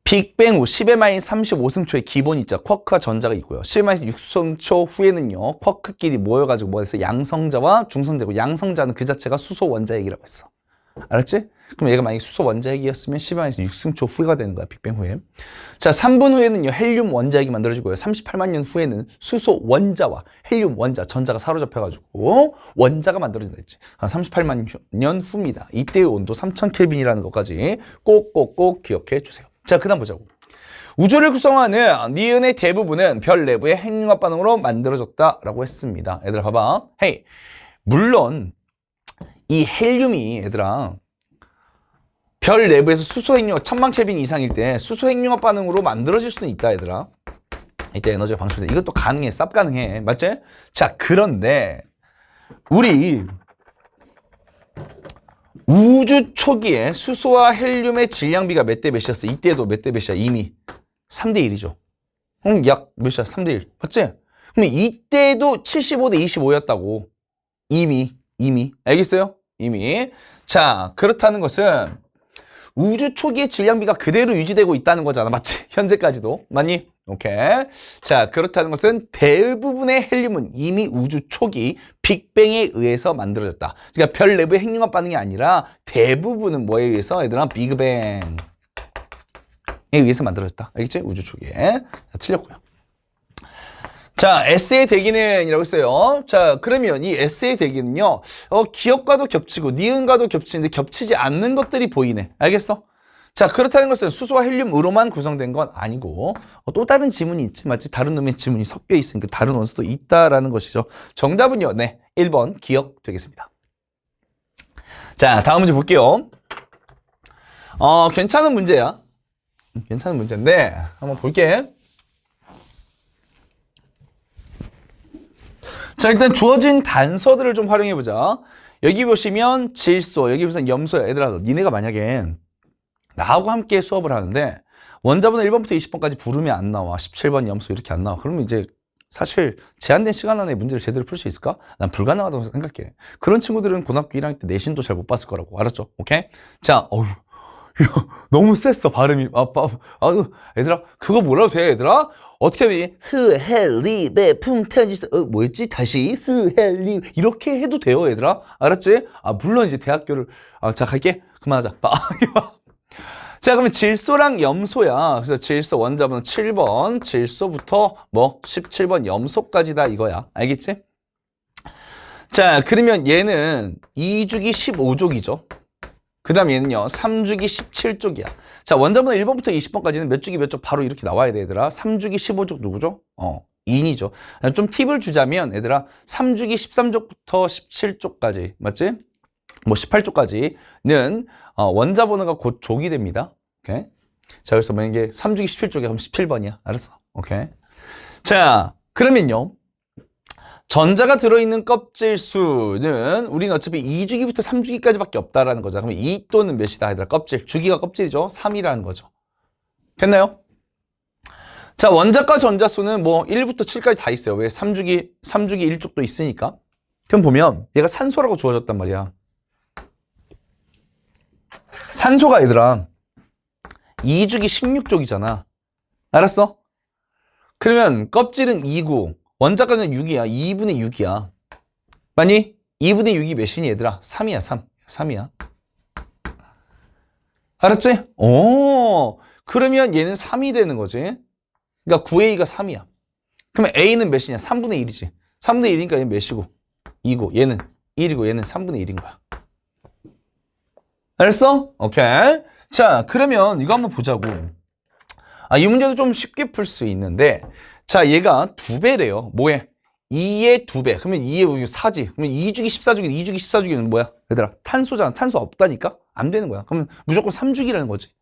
빅뱅 후 10-35승초의 기본 입자 쿼크와 전자가 있고요. 10-6승초 후에는요, 쿼크끼리 모여가지고 뭐 했어? 양성자와 중성자고, 양성자는 그 자체가 수소 원자 핵이라고 했어. 알았지? 그럼 얘가 만약에 수소 원자 핵이었으면 10-6승초 후가 되는 거야, 빅뱅 후에. 자, 3분 후에는요, 헬륨 원자 핵이 만들어지고요. 38만 년 후에는 수소 원자와 헬륨 원자, 전자가 사로잡혀가지고 원자가 만들어진다 했지. 38만 년 후입니다. 이때의 온도 3000켈빈이라는 것까지 꼭꼭꼭 기억해 주세요. 자, 그 다음 보자고. 우주를 구성하는 니은의 대부분은 별 내부의 핵융합 반응으로 만들어졌다라고 했습니다. 얘들아, 봐봐. 헤이, 물론 이 헬륨이 얘들아 별 내부에서 수소 핵융합 1000만 켈빈 이상일 때 수소 핵융합 반응으로 만들어질 수는 있다, 얘들아. 이때 에너지가 방출돼. 이것도 가능해, 쌉 가능해. 맞지? 자, 그런데 우리 우주 초기에 수소와 헬륨의 질량비가 몇 대 몇이었어? 이때도 몇 대 몇이야? 이미 3대 1이죠. 약 몇이야? 3대 1. 맞지? 그럼 이때도 75대 25였다고. 이미. 알겠어요? 이미. 자, 그렇다는 것은 우주 초기의 질량비가 그대로 유지되고 있다는 거잖아. 맞지? 현재까지도. 맞니? 오케이. 자, 그렇다는 것은 대부분의 헬륨은 이미 우주 초기 빅뱅에 의해서 만들어졌다. 그러니까 별 내부의 핵융합 반응이 아니라 대부분은 뭐에 의해서? 얘들아, 빅뱅에 의해서 만들어졌다. 알겠지? 우주 초기에. 자, 틀렸고요. 자, S의 대기는 이라고 했어요. 자, 그러면 이 S의 대기는요, 기억과도 겹치고 니은과도 겹치는데 겹치지 않는 것들이 보이네. 알겠어? 자, 그렇다는 것은 수소와 헬륨으로만 구성된 건 아니고 또 다른 지문이 있지, 맞지? 다른 놈의 지문이 섞여 있으니까 다른 원소도 있다라는 것이죠. 정답은요, 네, 1번 기억 되겠습니다. 자, 다음 문제 볼게요. 괜찮은 문제야. 괜찮은 문제인데 한번 볼게. 자, 일단 주어진 단서들을 좀 활용해보자. 여기 보시면 질소, 여기 보시면 염소야. 얘들아, 니네가 만약에 나하고 함께 수업을 하는데 원자번호 1번부터 20번까지 부르면 안 나와. 17번 염소 이렇게 안 나와. 그러면 이제 사실 제한된 시간 안에 문제를 제대로 풀 수 있을까? 난 불가능하다고 생각해. 그런 친구들은 고등학교 1학년 때 내신도 잘 못 봤을 거라고. 알았죠? 오케이? 자, 너무 셌어, 발음이. 얘들아, 그거 뭐라도 돼, 얘들아? 어떻게 하면, 스헬리, 배풍, 텐지스, 뭐였지? 다시, 스헬리, 이렇게 해도 돼요, 얘들아? 알았지? 물론 이제 대학교를, 자, 갈게. 그만하자. 자, 그러면 질소랑 염소야. 그래서 질소 원자번호 7번, 질소부터 17번 염소까지다 이거야. 알겠지? 자, 그러면 얘는 2주기 15족이죠. 그 다음 얘는요, 3주기 17족이야. 자, 원자번호 1번부터 20번까지는 몇 주기 몇 족 바로 이렇게 나와야 돼, 얘들아. 3주기 15족 누구죠? 인이죠. 좀 팁을 주자면, 얘들아, 3주기 13족부터 17족까지, 맞지? 18족까지는 원자번호가 곧 족이 됩니다. 오케이? 자, 그래서 만약에 3주기 17족이야. 그럼 17번이야. 알았어? 오케이? 자, 그러면요. 전자가 들어있는 껍질 수는 우리는 어차피 2주기부터 3주기까지밖에 없다라는 거죠. 그러면 2 또는 몇이다 얘들아? 껍질. 주기가 껍질이죠. 3이라는 거죠. 됐나요? 자, 원자과 전자수는 1부터 7까지 다 있어요. 왜? 3주기 1족도 있으니까. 그럼 보면 얘가 산소라고 주어졌단 말이야. 산소가 얘들아 2주기 16족이잖아. 알았어? 그러면 껍질은 2구, 원자까지는 6이야. 2분의 6이야. 맞니? 2분의 6이 몇이니 얘들아? 3이야, 3. 3이야. 알았지? 그러면 얘는 3이 되는 거지. 그러니까 9A가 3이야. 그러면 A는 몇이냐? 3분의 1이지. 3분의 1이니까 얘는 몇이고? 2고, 얘는 1이고, 얘는 3분의 1인 거야. 알았어? 오케이. 자, 그러면 이거 한번 보자고. 이 문제도 좀 쉽게 풀 수 있는데, 자, 얘가 2배래요. 뭐해? 2의 2배. 그러면 2의 4지. 그러면 2주기 14주기, 2주기 14주기는 뭐야? 얘들아, 탄소잖아. 탄소 없다니까? 안 되는 거야. 그러면 무조건 3주기라는 거지.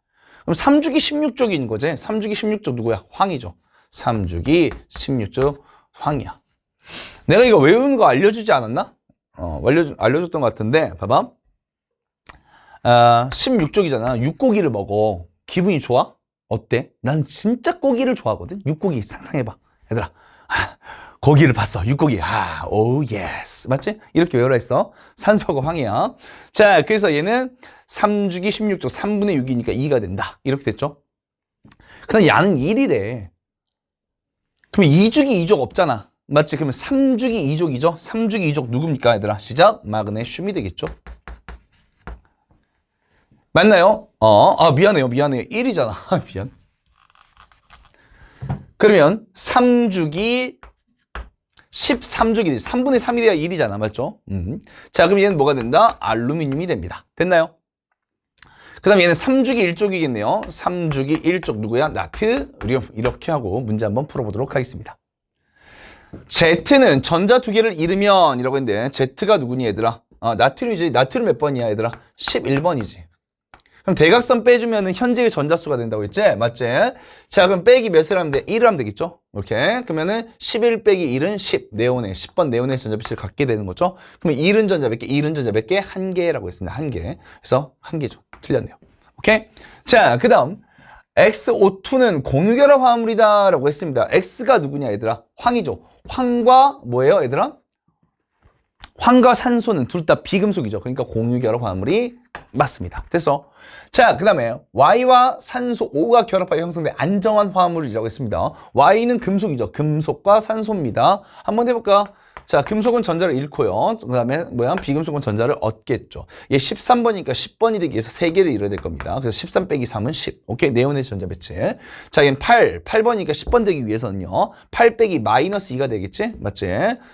그럼 3주기 16족인 거지. 3주기 16족 누구야? 황이죠. 3주기 16족 황이야. 내가 이거 외우는 거 알려주지 않았나? 알려줬던 것 같은데, 봐봐. 16쪽이잖아. 육고기를 먹어. 기분이 좋아? 어때? 난 진짜 고기를 좋아하거든. 육고기 상상해봐. 얘들아, 고기를 봤어. 육고기. 오 예스. 맞지? 이렇게 외우라 했어. 산소가 황이야. 자, 그래서 얘는 3주기 16쪽 3분의 6이니까 2가 된다. 이렇게 됐죠? 그럼 야는 1이래. 그럼 2주기 2족 없잖아. 맞지? 그러면 3주기 2족이죠? 3주기 2족 누굽니까, 얘들아? 시작. 마그네슘이 되겠죠? 맞나요? 미안해요. 1이잖아. 미안. 그러면 3주기 13주기 3분의 3이 돼야 1이잖아. 맞죠? 자, 그럼 얘는 뭐가 된다? 알루미늄이 됩니다. 됐나요? 그 다음 얘는 3주기 1족이겠네요. 3주기 1족 누구야? 나트륨. 이렇게 하고 문제 한번 풀어보도록 하겠습니다. Z는 전자 두 개를 잃으면 이라고 했는데 Z가 누구니 얘들아? 나트륨이지. 나트륨 몇 번이야 얘들아? 11번이지. 그럼 대각선 빼주면 현재의 전자수가 된다고 했지? 맞지? 자, 그럼 빼기 몇을 하면 돼? 1을 하면 되겠죠? 이렇게. 그러면은 11 빼기 1은 10. 네온의 10번 네온의 전자 빛을 갖게 되는 거죠? 그러면 1은 전자 몇 개? 1은 전자 몇 개? 1개라고 했습니다. 1개. 그래서 1개죠. 틀렸네요. 오케이? 자, 그 다음. XO2는 공유결합 화합물이다 라고 했습니다. X가 누구냐 얘들아? 황이죠. 황과 뭐예요 얘들아? 황과 산소는 둘 다 비금속이죠. 그러니까 공유결합 화합물이 맞습니다. 됐어? 자, 그 다음에 Y와 산소 O가 결합하여 형성된 안정환 화합물이라고 했습니다. Y는 금속이죠. 금속과 산소입니다. 한번 해볼까? 자, 금속은 전자를 잃고요. 그 다음에 비금속은 전자를 얻겠죠. 얘 13번이니까 10번이 되기 위해서 3개를 잃어야 될 겁니다. 그래서 13 빼기 3은 10. 오케이, 네온의 전자 배치. 자, 얘는 8번이니까 10번 되기 위해서는요. 8 빼기 마이너스 2가 되겠지? 맞지?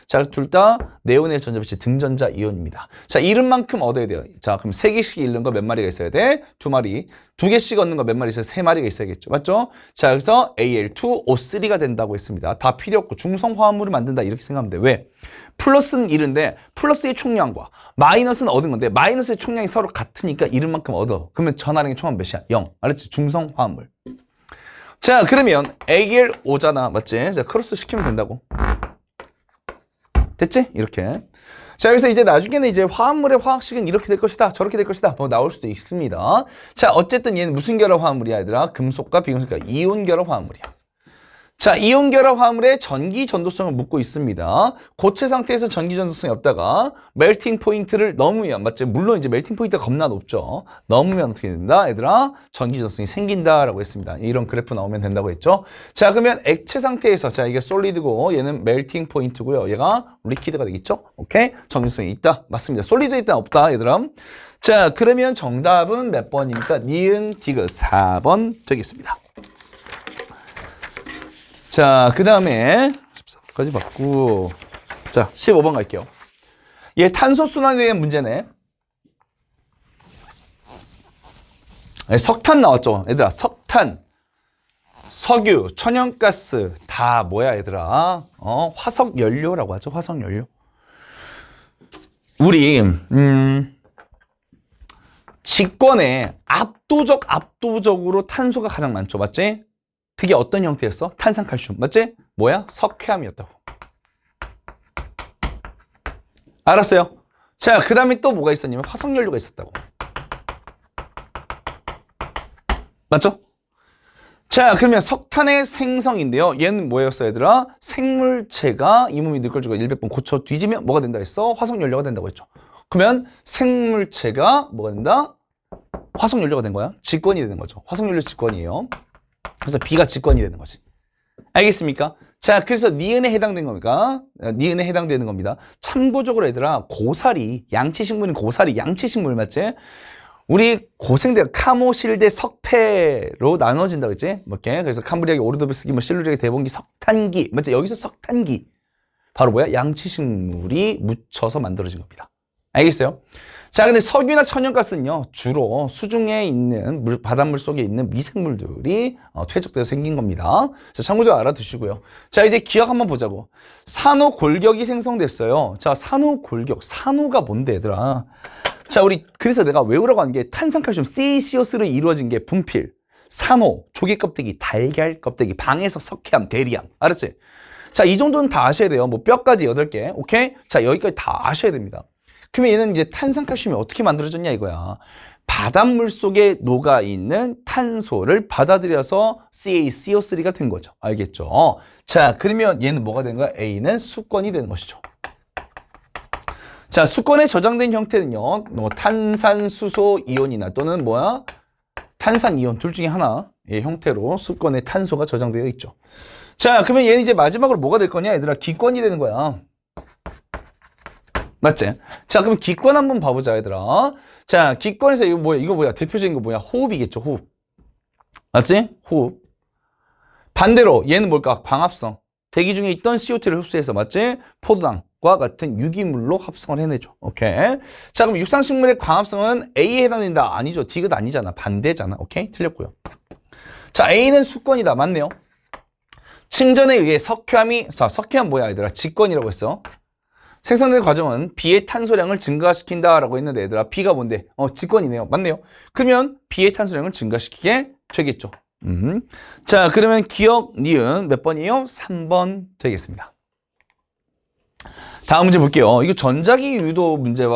자, 둘 다 네온의 전자 배치 등전자 이온입니다. 자, 잃은 만큼 얻어야 돼요. 자, 그럼 3개씩 잃는 거 몇 마리가 있어야 돼? 2마리. 2개씩 얻는 거 몇 마리 있어요? 3마리가 있어야겠죠. 맞죠? 자, 그래서 Al2O3가 된다고 했습니다. 다 필요 없고 중성 화합물을 만든다 이렇게 생각하면 돼. 왜? 플러스는 잃은데 플러스의 총량과 마이너스는 얻은 건데 마이너스의 총량이 서로 같으니까 잃은 만큼 얻어. 그러면 전하량의 총합 몇이야? 0. 알았지? 중성 화합물. 자, 그러면 AlO잖아. 맞지? 자, 크로스 시키면 된다고. 됐지? 이렇게. 자, 그래서 이제 나중에는 이제 화합물의 화학식은 이렇게 될 것이다, 저렇게 될 것이다, 뭐 나올 수도 있습니다. 자, 어쨌든 얘는 무슨 결합 화합물이야, 얘들아? 금속과 비금속과 이온 결합 화합물이야. 자, 이온 결합 화합물의 전기 전도성을 묻고 있습니다. 고체 상태에서 전기 전도성이 없다가 멜팅 포인트를 넘으면, 맞지? 물론 이제 멜팅 포인트가 겁나 높죠. 넘으면 어떻게 된다? 얘들아, 전기 전도성이 생긴다라고 했습니다. 이런 그래프 나오면 된다고 했죠. 자, 그러면 액체 상태에서, 자, 이게 솔리드고 얘는 멜팅 포인트고요. 얘가 리퀴드가 되겠죠? 오케이? 전기 전도성이 있다. 맞습니다. 솔리드 있다, 없다, 얘들아. 자, 그러면 정답은 몇 번입니까? 니은 디귿 4번 되겠습니다. 자, 그 다음에 14번까지 받고, 자, 15번 갈게요. 얘 탄소 순환에 대한 문제네. 석탄 나왔죠, 얘들아. 석탄, 석유, 천연가스 다 뭐야, 얘들아? 화석 연료라고 하죠, 화석 연료. 우리 직권에 압도적으로 탄소가 가장 많죠, 맞지? 그게 어떤 형태였어? 탄산칼슘, 맞지? 뭐야? 석회암이었다고. 알았어요? 자, 그 다음에 또 뭐가 있었냐면 화석연료가 있었다고. 맞죠? 자, 그러면 석탄의 생성인데요. 얘는 뭐였어, 얘들아? 생물체가 이 몸이 느껴지고 100번 고쳐 뒤지면 뭐가 된다 했어? 화석연료가 된다고 했죠. 그러면 생물체가 뭐가 된다? 화석연료가 된 거야. 직권이 되는 거죠. 화석연료 직권이에요. 그래서 B가 직권이 되는 거지. 알겠습니까? 자, 그래서 니은에 해당된 겁니까? 니은에 해당되는 겁니다. 참고적으로 얘들아, 고사리, 양치식물인 고사리, 양치식물 맞지? 우리 고생대가 카모실대 석패로 나눠진다 그랬지? 뭐게? 그래서 캄브리아기, 오르도베스기, 뭐 실루리아기, 대봉기, 석탄기, 맞지? 여기서 석탄기 바로 뭐야? 양치식물이 묻혀서 만들어진 겁니다. 알겠어요? 자, 근데 석유나 천연가스는요, 주로 수중에 있는 바닷물 속에 있는 미생물들이 퇴적돼서 생긴 겁니다. 자, 참고적으로 알아두시고요. 자, 이제 기억 한번 보자고. 산호골격이 생성됐어요. 자, 산호골격. 산호가 뭔데, 얘들아? 자, 우리 그래서 내가 외우라고 한 게 탄산칼슘 CaCO3로 이루어진 게 분필, 산호, 조개 껍데기, 달걀 껍데기, 방에서 석회암, 대리암. 알았지? 자, 이 정도는 다 아셔야 돼요. 뭐 뼈까지 8개. 오케이? 자, 여기까지 다 아셔야 됩니다. 그러면 얘는 이제 탄산칼슘이 어떻게 만들어졌냐 이거야. 바닷물 속에 녹아있는 탄소를 받아들여서 CaCO3가 된 거죠. 알겠죠? 자, 그러면 얘는 뭐가 되는 거야? A는 수권이 되는 것이죠. 자, 수권에 저장된 형태는요, 탄산수소 이온이나 또는 뭐야? 탄산이온 둘 중에 하나의 형태로 수권에 탄소가 저장되어 있죠. 자, 그러면 얘는 이제 마지막으로 뭐가 될 거냐? 얘들아, 기권이 되는 거야. 맞지? 자, 그럼 기권 한번 봐보자, 얘들아. 자, 기권에서 이거 뭐야? 대표적인 거 뭐야? 호흡이겠죠, 호흡. 맞지? 호흡. 반대로 얘는 뭘까? 광합성. 대기 중에 있던 CO2를 흡수해서, 맞지? 포도당과 같은 유기물로 합성을 해내죠. 오케이. 자, 그럼 육상식물의 광합성은 A에 해당된다? 아니죠. 디귿 아니잖아. 반대잖아. 오케이? 틀렸고요. 자, A는 수권이다. 맞네요. 침전에 의해 석회암 뭐야, 얘들아? 직권이라고 했어. 생성된 과정은 B의 탄소량을 증가시킨다라고 했는데 얘들아, B가 뭔데? 직권이네요. 맞네요. 그러면 B의 탄소량을 증가시키게 되겠죠. 자, 그러면 기억 니은 몇 번이에요? 3번 되겠습니다. 다음 문제 볼게요. 이거 전자기 유도 문제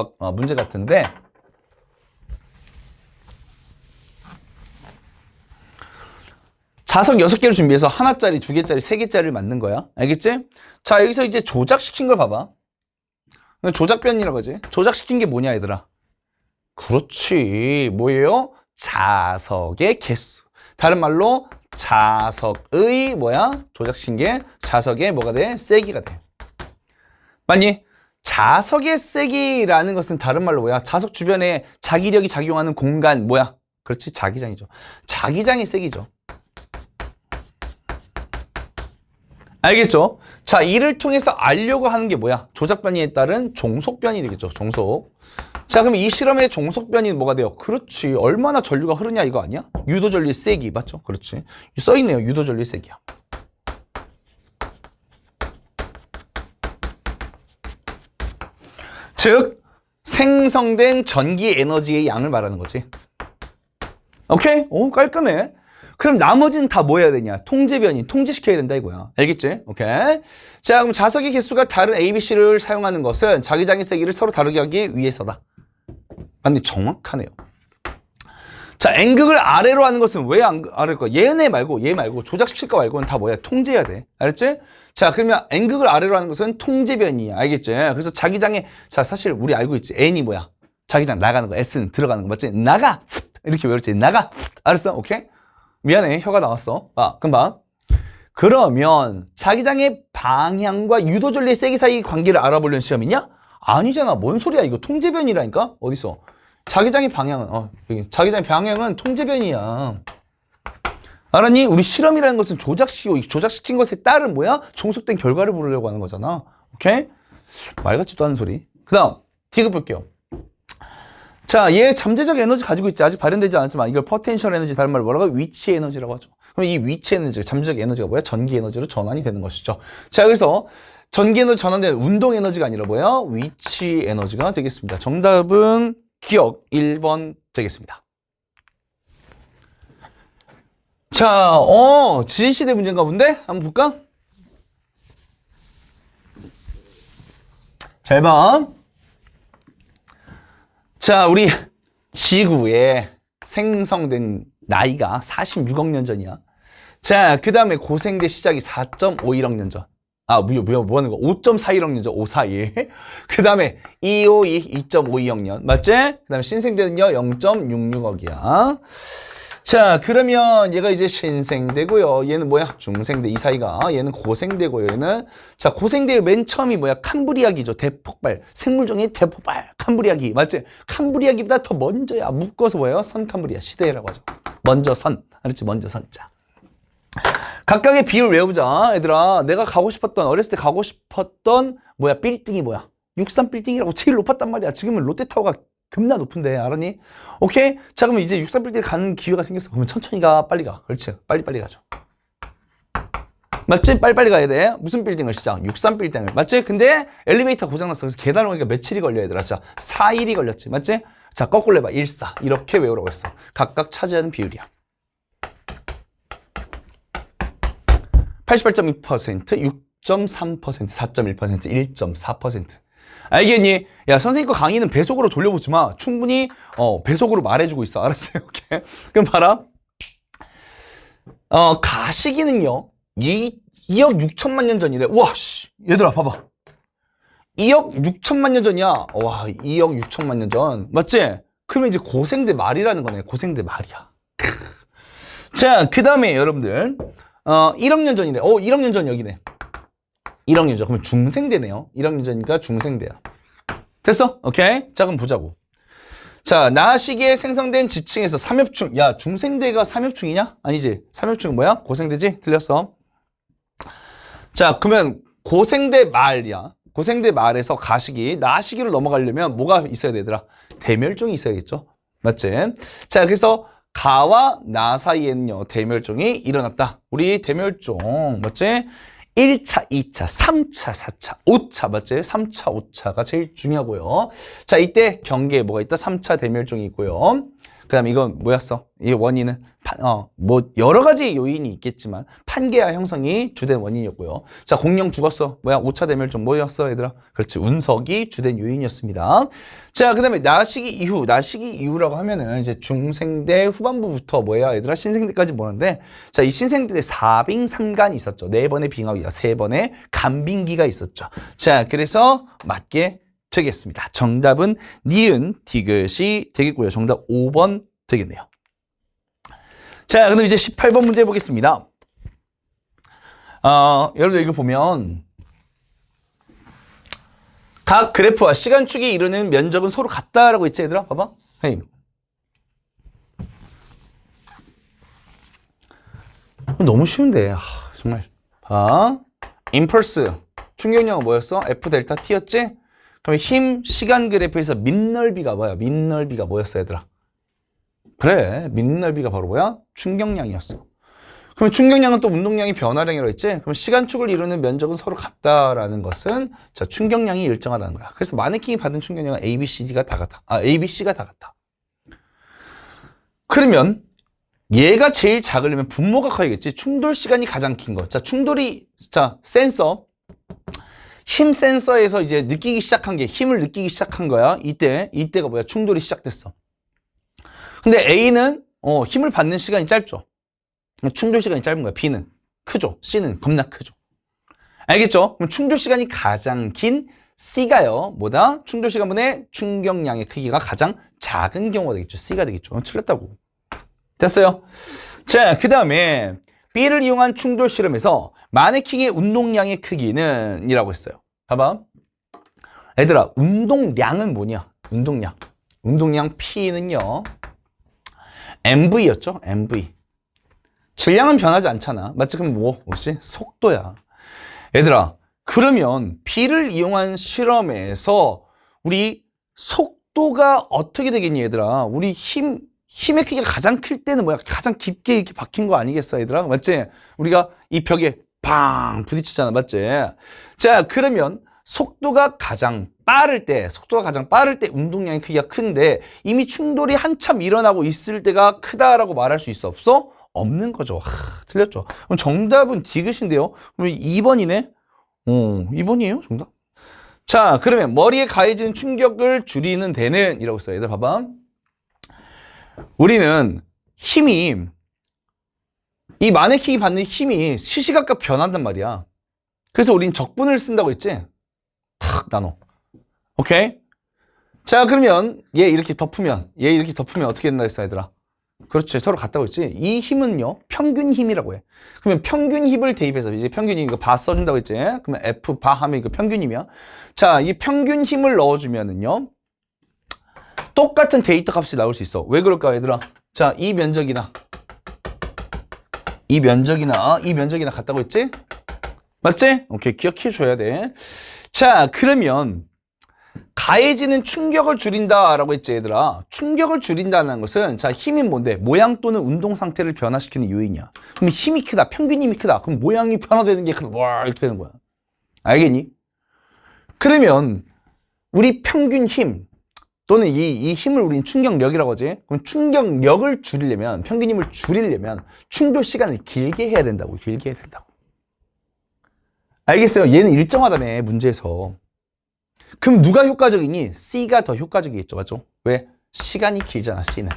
같은데 자석 6개를 준비해서 하나짜리, 2개짜리, 3개짜리를 만든 거야. 알겠지? 자, 여기서 이제 조작시킨 걸 봐봐. 조작변이라고 하지. 조작시킨 게 뭐냐, 얘들아? 그렇지. 뭐예요? 자석의 개수. 다른 말로 자석의 뭐야? 조작시킨 게 자석의 뭐가 돼? 세기가 돼. 맞니? 자석의 세기라는 것은 다른 말로 뭐야? 자석 주변에 자기력이 작용하는 공간 뭐야? 그렇지, 자기장이죠. 자기장의 세기죠. 알겠죠? 자, 이를 통해서 알려고 하는 게 뭐야? 조작변이에 따른 종속변이 되겠죠. 종속. 자, 그럼 이 실험의 종속변이 뭐가 돼요? 그렇지. 얼마나 전류가 흐르냐 이거 아니야? 유도전류의 세기. 맞죠? 그렇지. 써있네요. 유도전류의 세기야. 즉, 생성된 전기 에너지의 양을 말하는 거지. 오케이? 오, 깔끔해. 그럼 나머지는 다 뭐 해야 되냐? 통제변이 통제시켜야 된다 이거야. 알겠지? 오케이. 자, 그럼 자석의 개수가 다른 A, B, C를 사용하는 것은 자기장의 세기를 서로 다르게 하기 위해서다. 맞네, 정확하네요. 자, N극을 아래로 하는 것은 왜 아래일까? 얘네 말고, 얘 말고, 조작시킬까 말고는 다 뭐야? 통제해야 돼. 알았지? 자, 그러면 N극을 아래로 하는 것은 통제변이야. 알겠지? 그래서 자기장에, 자, 사실 우리 알고 있지? N이 뭐야? 자기장 나가는 거, S는 들어가는 거, 맞지? 나가! 이렇게 외웠지? 나가! 알았어? 오케이? 미안해. 혀가 나왔어. 그럼 봐. 그러면 자기장의 방향과 유도전류의 세기 사이 관계를 알아보려는 시험이냐? 아니잖아. 뭔 소리야? 이거 통제변이라니까? 어딨어? 자기장의 방향은 여기 자기장의 방향은 통제변이야. 알았니? 우리 실험이라는 것은 조작시키고 조작시킨 것에 따른 뭐야? 종속된 결과를 보려고 하는 거잖아. 오케이? 말 같지도 않은 소리. 그 다음 D급 볼게요. 자, 얘 잠재적 에너지 가지고 있지. 아직 발현되지 않았지만 이걸 포텐셜 에너지, 다른 말로 뭐라고? 위치 에너지라고 하죠. 그럼 이 위치 에너지, 잠재적 에너지가 뭐야? 전기 에너지로 전환이 되는 것이죠. 자, 그래서 전기 에너지 전환되는 운동 에너지가 아니라 뭐야? 위치 에너지가 되겠습니다. 정답은 기억 1번 되겠습니다. 자, 지진시대 문제인가 본데? 한번 볼까? 잘 봐. 자, 우리 지구에 생성된 나이가 46억 년 전이야. 자, 그 다음에 고생대 시작이 4.51억 년 전. 뭐 하는 거? 5.41억 년 전, 541. 그 다음에 252, 2.52억 년. 맞지? 그 다음에 신생대는요, 0.66억이야. 자, 그러면 얘가 이제 신생대고요. 얘는 뭐야? 중생대, 이 사이가. 얘는 고생대고요. 얘는. 자, 고생대의 맨 처음이 뭐야? 캄브리아기죠. 대폭발. 생물종의 대폭발. 캄브리아기. 맞지? 캄브리아기보다 더 먼저야. 묶어서 뭐예요? 선 캄브리아 시대라고 하죠. 먼저 선. 알았지? 먼저 선자. 각각의 비율 외우자. 얘들아, 내가 가고 싶었던, 어렸을 때 가고 싶었던, 뭐야, 빌딩이 뭐야? 63 빌딩이라고 제일 높았단 말이야. 지금은 롯데타워가 겁나 높은데, 알았니? 오케이? 자, 그러면 이제 63 빌딩 가는 기회가 생겼어. 그러면 천천히 가, 빨리 가. 그렇지? 빨리빨리 가죠. 맞지? 빨리빨리 가야 돼. 무슨 빌딩을 시작? 63 빌딩을. 맞지? 근데 엘리베이터 고장났어. 그래서 계단 오니까 며칠이 걸려, 얘들아. 자, 4일이 걸렸지. 맞지? 자, 거꾸로 해봐. 1, 4. 이렇게 외우라고 했어. 각각 차지하는 비율이야. 88.2%, 6.3%, 4.1%, 1.4%. 알겠니? 야, 선생님 거 강의는 배속으로 돌려보지 마. 충분히 배속으로 말해주고 있어. 알았지? 오케이. 그럼 봐라. 가시기는요. 2억 6천만 년 전이래. 우와, 씨. 얘들아, 봐봐. 2억 6천만 년 전이야. 와, 2억 6천만 년 전. 맞지? 그러면 이제 고생대 말이라는 거네. 고생대 말이야. 자, 그 다음에 여러분들. 1억 년 전이래. 1억 년 전 여기네. 1억 년 전. 그러면 중생대네요. 1억 년 전이니까 중생대야. 됐어? 오케이? 자, 그럼 보자고. 자, 나시기에 생성된 지층에서 삼엽충. 야, 중생대가 삼엽충이냐? 아니지. 삼엽충은 뭐야? 고생대지? 틀렸어. 자, 그러면 고생대 말이야. 고생대 말에서 가시기, 나시기로 넘어가려면 뭐가 있어야 되더라? 대멸종이 있어야겠죠? 맞지? 자, 그래서 가와 나 사이에는요, 대멸종이 일어났다. 우리 대멸종, 맞지? 1차, 2차, 3차, 4차, 5차, 맞지? 3차, 5차가 제일 중요하고요. 자, 이때 경계에 뭐가 있다? 3차 대멸종이 있고요. 그 다음에 이건 뭐였어? 이 원인은, 뭐, 여러 가지 요인이 있겠지만, 판계화 형성이 주된 원인이었고요. 자, 공룡 죽었어. 뭐야? 5차 대멸종 뭐였어, 얘들아? 그렇지. 운석이 주된 요인이었습니다. 자, 그 다음에 나시기 이후라고 하면은, 이제 중생대 후반부부터 뭐야, 얘들아? 신생대까지 보는데, 자, 이 신생대 때 사빙삼간이 있었죠. 4번의 빙하기가, 3번의 간빙기가 있었죠. 자, 그래서 맞게 되겠습니다. 정답은 니은 디귿이 되겠고요. 정답 5번 되겠네요. 자, 그럼 이제 18번 문제 보겠습니다. 여러분들 이거 보면 각 그래프와 시간축이 이루는 면적은 서로 같다라고 했지, 얘들아? 봐봐. 헤이. 너무 쉬운데. 정말. 봐. 임펄스. 충격량은 뭐였어? F 델타 T였지? 그럼 힘, 시간 그래프에서 민넓이가 뭐야? 민넓이가 뭐였어, 얘들아? 그래, 민넓이가 바로 뭐야? 충격량이었어. 그럼 충격량은 또 운동량이 변화량이라고 했지? 그럼 시간축을 이루는 면적은 서로 같다라는 것은 자, 충격량이 일정하다는 거야. 그래서 마네킹이 받은 충격량은 ABC가 다 같아. ABC가 다 같아. 그러면 얘가 제일 작으려면 분모가 커야겠지. 충돌 시간이 가장 긴 거. 자, 충돌이, 자, 센서. 힘 센서에서 이제 느끼기 시작한 게, 힘을 느끼기 시작한 거야. 이때가 뭐야? 충돌이 시작됐어. 근데 A는, 힘을 받는 시간이 짧죠. 충돌 시간이 짧은 거야. B는 크죠. C는 겁나 크죠. 알겠죠? 그럼 충돌 시간이 가장 긴 C가요. 뭐다? 충돌 시간분의 충격량의 크기가 가장 작은 경우가 되겠죠. C가 되겠죠. 틀렸다고. 됐어요? 자, 그 다음에 B를 이용한 충돌 실험에서 마네킹의 운동량의 크기는 이라고 했어요. 봐봐. 얘들아, 운동량은 뭐냐? 운동량 P는요. MV였죠? MV. 질량은 변하지 않잖아. 맞지? 그럼 뭐지? 속도야. 얘들아, 그러면 B를 이용한 실험에서 우리 속도가 어떻게 되겠니, 얘들아? 우리 힘의 크기가 가장 클 때는 뭐야? 가장 깊게 이렇게 박힌 거 아니겠어, 얘들아? 맞지? 우리가 이 벽에 팡 부딪히잖아. 맞지? 자, 그러면 속도가 가장 빠를 때 운동량의 크기가 큰데 이미 충돌이 한참 일어나고 있을 때가 크다라고 말할 수 있어? 없어? 없는 거죠. 틀렸죠. 그럼 정답은 디귿인데요. 그럼 2번이네? 2번이에요, 정답. 자, 그러면 머리에 가해진 충격을 줄이는 데는 이라고 써요. 얘들 봐봐. 우리는 힘이, 이 마네킹이 받는 힘이 시시각각 변한단 말이야. 그래서 우린 적분을 쓴다고 했지? 탁 나눠. 오케이? 자, 그러면 얘 이렇게 덮으면 어떻게 된다 했어, 얘들아? 그렇지, 서로 같다고 했지? 이 힘은요, 평균 힘이라고 해. 그러면 평균 힘을 대입해서, 이제 평균 힘 이거 바 써준다고 했지? 그러면 F 바 하면 이거 평균 힘이야. 자, 이 평균 힘을 넣어주면은요, 똑같은 데이터 값이 나올 수 있어. 왜 그럴까, 얘들아? 자, 이 면적이나 같다고 했지? 맞지? 오케이, 기억해줘야 돼. 자, 그러면 가해지는 충격을 줄인다라고 했지, 얘들아. 충격을 줄인다는 것은, 자, 힘이 뭔데? 모양 또는 운동 상태를 변화시키는 요인이야. 그럼 힘이 크다, 평균 힘이 크다. 그럼 모양이 변화되는 게 크다. 와, 이렇게 되는 거야. 알겠니? 그러면 우리 평균 힘 또는 이 힘을 우린 충격력이라고 하지. 그럼 충격력을 줄이려면, 평균 힘을 줄이려면 충돌 시간을 길게 해야 된다고. 알겠어요? 얘는 일정하다며, 문제에서. 그럼 누가 효과적이니? C가 더 효과적이겠죠. 맞죠? 왜? 시간이 길잖아, C는.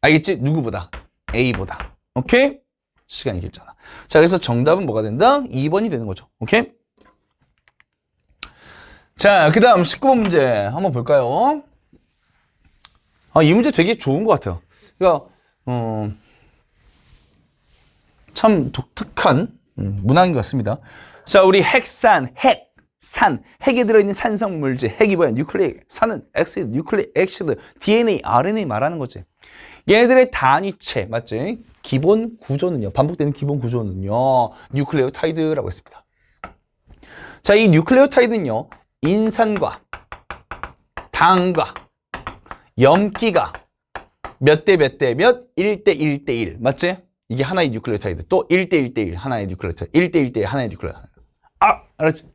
알겠지? 누구보다? A보다. 오케이? 시간이 길잖아. 자, 그래서 정답은 뭐가 된다? 2번이 되는 거죠. 오케이? 자, 그 다음 19번 문제 한번 볼까요? 이 문제 되게 좋은 것 같아요. 그러니까, 참 독특한 문항인 것 같습니다. 자, 우리 핵산, 핵에 들어있는 산성물질, 핵이 뭐야? 뉴클레ik, 산은 엑시드, 뉴클레ik 엑시드, DNA, RNA 말하는 거지. 얘네들의 단위체, 맞지? 기본 구조는요, 반복되는 기본 구조는요, 뉴클레오타이드라고 했습니다. 자, 이 뉴클레오타이드는요, 인산과 당과 염기가 몇 대 몇 대 몇? 1대 1대 1. 맞지? 이게 하나의 뉴클레오타이드. 또 1대 1대 1 하나의 뉴클레오타이드. 1대 1대 1 하나의 뉴클레오타이드. 알았지?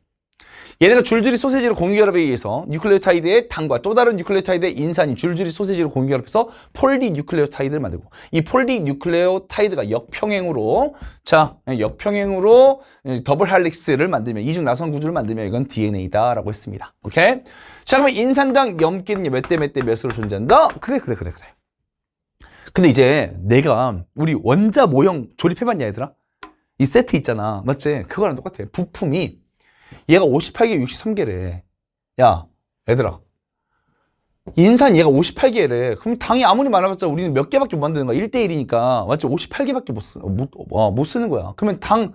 얘네가 줄줄이 소세지로 공유결합에 의해서 뉴클레오타이드의 당과 또 다른 뉴클레오타이드의 인산이 줄줄이 소세지로 공유결합해서 폴리뉴클레오타이드를 만들고, 이 폴리뉴클레오타이드가 역평행으로 더블 헬릭스를 만들면, 이중 나선 구조를 만들면 이건 DNA다라고 했습니다. 오케이? 자, 그러면 인산당 염기는 몇 대 몇 대 몇으로 존재한다? 그래. 근데 이제 내가 우리 원자 모형 조립해봤냐, 얘들아? 이 세트 있잖아. 맞지? 그거랑 똑같아. 부품이 얘가 58개, 63개래. 야, 얘들아. 인산 얘가 58개래. 그럼 당이 아무리 많아봤자 우리는 몇 개밖에 못 만드는 거야. 1대 1이니까. 맞지? 58개밖에 못 쓰는 거야. 그러면 당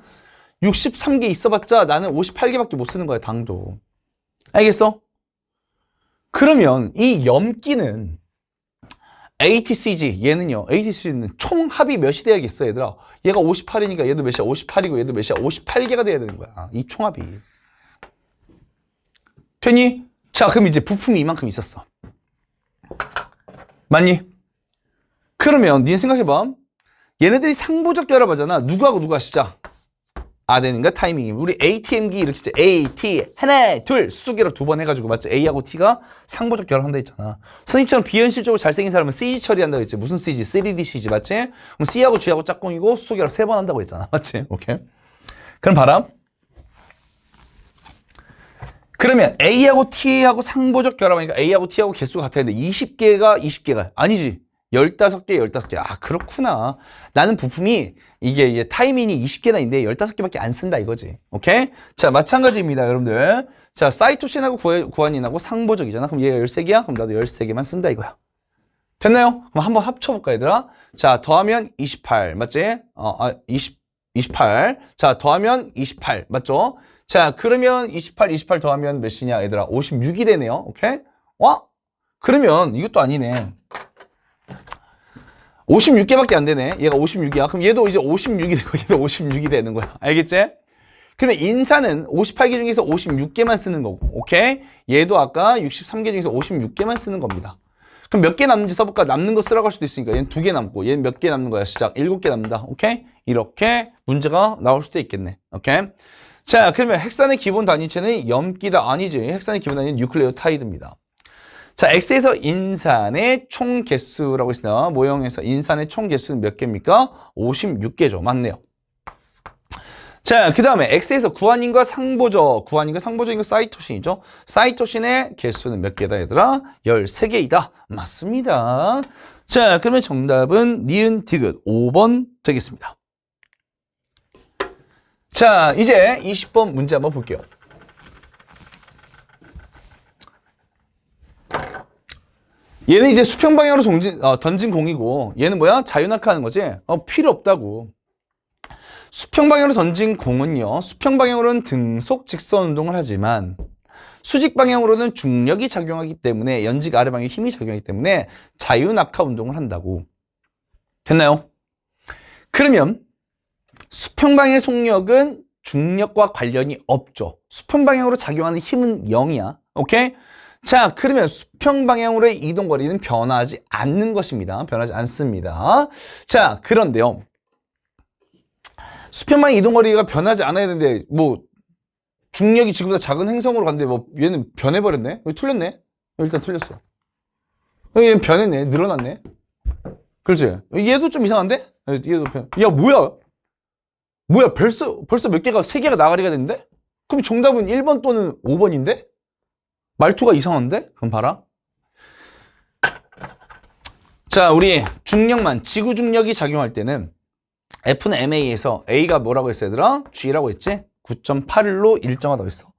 63개 있어봤자 나는 58개밖에 못 쓰는 거야, 당도. 알겠어? 그러면 이 염기는 ATCG, ATCG는 총 합이 몇이 돼야겠어, 얘들아? 얘가 58이니까 얘도 몇이야? 58이고 얘도 몇이야? 58개가 돼야 되는 거야. 이 총합이. 되니? 자, 그럼 이제 부품이 이만큼 있었어. 맞니? 그러면 니 생각해봐. 얘네들이 상부적 결합하잖아. 누구하고 누가 시작? 되는가 타이밍이. 우리 ATM기 이렇게 이제 AT 하나 둘 수계로 두 번 해가지고 맞지? A하고 T가 상보적 결합한다 했잖아. 선생님처럼 비현실적으로 잘생긴 사람은 CG 처리한다고 했지. 무슨 CG? 3D CG 맞지? 그럼 C하고 G하고 짝꿍이고 수결합 세 번 한다고 했잖아. 맞지? 오케이. 그럼 봐라. 그러면 A하고 T하고 상보적 결합하니까 A하고 T하고 개수가 같아야 돼. 20개가 아니지. 15개, 15개. 아, 그렇구나. 나는 부품이 이게 타이밍이 20개나 있는데 15개밖에 안 쓴다 이거지. 오케이? 자, 마찬가지입니다, 여러분들. 자, 사이토신하고 구아닌하고 상보적이잖아. 그럼 얘가 13개야? 그럼 나도 13개만 쓴다 이거야. 됐나요? 그럼 한번 합쳐볼까, 얘들아? 자, 더하면 28. 맞지? 28. 자, 더하면 28. 맞죠? 자, 그러면 28 더하면 몇이냐, 얘들아? 56이 되네요. 오케이? 와? 그러면 이것도 아니네. 56개밖에 안 되네. 얘가 56이야. 그럼 얘도 이제 56이 되고 얘도 56이 되는 거야. 알겠지? 근데 인산은 58개 중에서 56개만 쓰는 거고. 오케이? 얘도 아까 63개 중에서 56개만 쓰는 겁니다. 그럼 몇 개 남는지 써볼까? 남는 거 쓰라고 할 수도 있으니까 얘는 2개 남고 얘는 몇 개 남는 거야? 시작. 7개 남는다. 오케이? 이렇게 문제가 나올 수도 있겠네. 오케이? 자, 그러면 헥산의 기본 단위체는 염기다. 아니지. 헥산의 기본 단위는 뉴클레오타이드입니다. 자, X에서 인산의 총 개수라고 했습니다. 모형에서 인산의 총 개수는 몇 개입니까? 56개죠. 맞네요. 자, 그 다음에 X에서 구아닌과 상보적인 사이토신이죠. 사이토신의 개수는 몇 개다, 얘들아? 13개이다. 맞습니다. 자, 그러면 정답은 니은 디귿 5번 되겠습니다. 자, 이제 20번 문제 한번 볼게요. 얘는 이제 수평 방향으로 던진 공이고 얘는 뭐야? 자유낙하하는 거지? 필요 없다고. 수평 방향으로 던진 공은요. 수평 방향으로는 등속 직선 운동을 하지만 수직 방향으로는 중력이 작용하기 때문에 연직 아래 방향에 힘이 작용하기 때문에 자유낙하 운동을 한다고. 됐나요? 그러면 수평 방향의 속력은 중력과 관련이 없죠. 수평 방향으로 작용하는 힘은 0이야. 오케이? 자, 그러면 수평 방향으로의 이동 거리는 변하지 않는 것입니다. 변하지 않습니다. 자, 그런데요. 수평 방향 이동 거리가 변하지 않아야 되는데 뭐 중력이 지금보다 작은 행성으로 갔는데 뭐 얘는 변해버렸네? 여기 틀렸네? 일단 틀렸어. 얘는 변했네. 늘어났네. 그렇지? 얘도 좀 이상한데? 얘도 야, 뭐야? 벌써 몇 개가, 3개가 나가리가 됐는데? 그럼 정답은 1번 또는 5번인데? 말투가 이상한데? 그럼 봐라. 자, 우리 중력만, 지구 중력이 작용할 때는 F는 MA에서 A가 뭐라고 했어, 얘들아? G라고 했지? 9.81로 일정하다고 했어.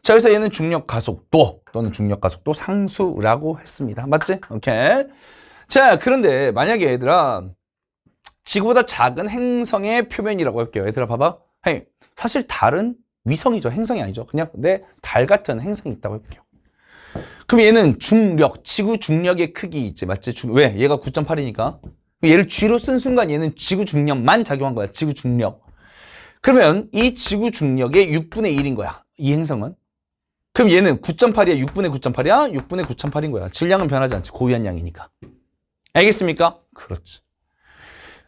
자, 그래서 얘는 중력 가속도 또는 중력 가속도 상수라고 했습니다. 맞지? 오케이. 자, 그런데 만약에 얘들아 지구보다 작은 행성의 표면이라고 할게요. 얘들아 봐봐. 헤이, 사실 달은 위성이죠. 행성이 아니죠. 그냥 내 달 같은 행성이 있다고 해볼게요. 그럼 얘는 중력, 지구 중력의 크기 있지. 맞지? 왜? 얘가 9.8이니까. 얘를 G로 쓴 순간 얘는 지구 중력만 작용한 거야. 지구 중력. 그러면 이 지구 중력의 6분의 1인 거야. 이 행성은. 그럼 얘는 9.8이야? 6분의 9.8이야? 6분의 9.8인 거야. 질량은 변하지 않지. 고유한 양이니까. 알겠습니까? 그렇지.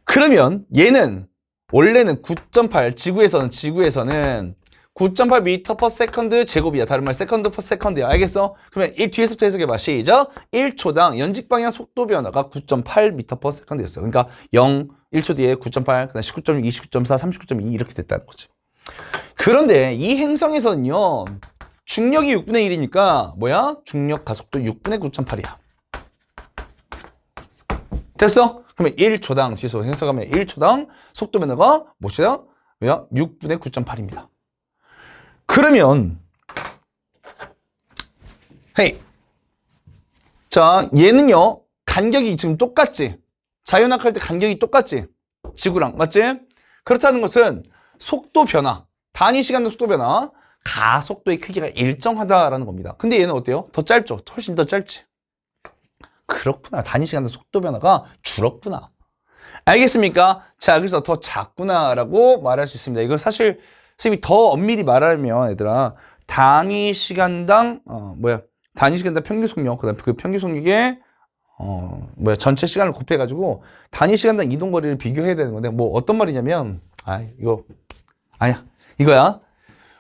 그러면 얘는 원래는 9.8, 지구에서는 9.8m per second 제곱이야. 다른 말 세컨드 per second야. 알겠어? 그러면 이 뒤에서부터 해석해봐. 시작. 1초당 연직 방향 속도 변화가 9.8m per second였어. 그러니까 0, 1초 뒤에 9.8, 그다음 19.6, 29.4, 39.2 이렇게 됐다는 거지. 그런데 이 행성에서는요. 중력이 6분의 1이니까 뭐야? 중력 가속도 6분의 9.8이야. 됐어? 그러면 1초당 뒤에서 해석하면 1초당 속도 변화가 뭐시다? 뭐야? 6분의 9.8입니다. 그러면 헤이, 자, 얘는요 간격이 지금 똑같지? 자유낙하할 때 간격이 똑같지? 지구랑 맞지? 그렇다는 것은 속도 변화, 단위 시간의 속도 변화, 가속도의 크기가 일정하다라는 겁니다. 근데 얘는 어때요? 더 짧죠? 훨씬 더 짧지? 그렇구나. 단위 시간의 속도 변화가 줄었구나. 알겠습니까? 자, 그래서 더 작구나라고 말할 수 있습니다. 이거 사실 선생님이 더 엄밀히 말하면 얘들아 단위 시간당 단위 시간당 평균 속력, 그다음 그 평균 속력에 전체 시간을 곱해가지고 단위 시간당 이동 거리를 비교해야 되는 건데 뭐 어떤 말이냐면 이거 아니야. 이거야.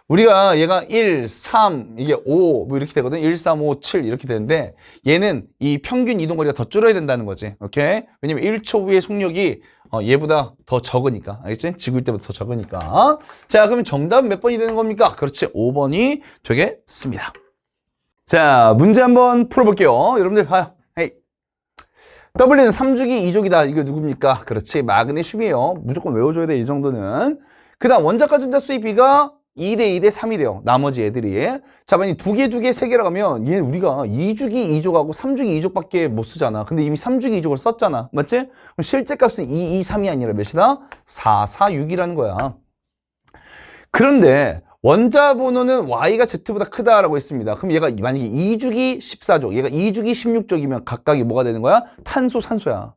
우리가 얘가 1, 3, 이게 5, 뭐 이렇게 되거든. 1, 3, 5, 7 이렇게 되는데 얘는 이 평균 이동거리가 더 줄어야 된다는 거지. 오케이? 왜냐면 1초 후의 속력이 얘보다 더 적으니까. 알겠지? 지구일 때보다 더 적으니까. 자, 그러면 정답은 몇 번이 되는 겁니까? 그렇지. 5번이 되겠습니다. 자, 문제 한번 풀어볼게요. 여러분들 봐요. 헤이. W는 3주기 2족이다. 이거 누굽니까? 그렇지. 마그네슘이에요. 무조건 외워줘야 돼. 이 정도는. 그 다음 원자가 전자수의 비가 2대 2대 3이 돼요. 나머지 애들이. 자, 만약 두 개, 2개라고 하면 얘 우리가 2주기 2족하고 3주기 2족밖에 못 쓰잖아. 근데 이미 3주기 2족을 썼잖아. 맞지? 그럼 실제 값은 2, 2, 3이 아니라 몇이다? 4, 4, 6이라는 거야. 그런데 원자 번호는 y가 z보다 크다라고 했습니다. 그럼 얘가 만약에 2주기 14족, 얘가 2주기 16족이면 각각이 뭐가 되는 거야? 탄소, 산소야.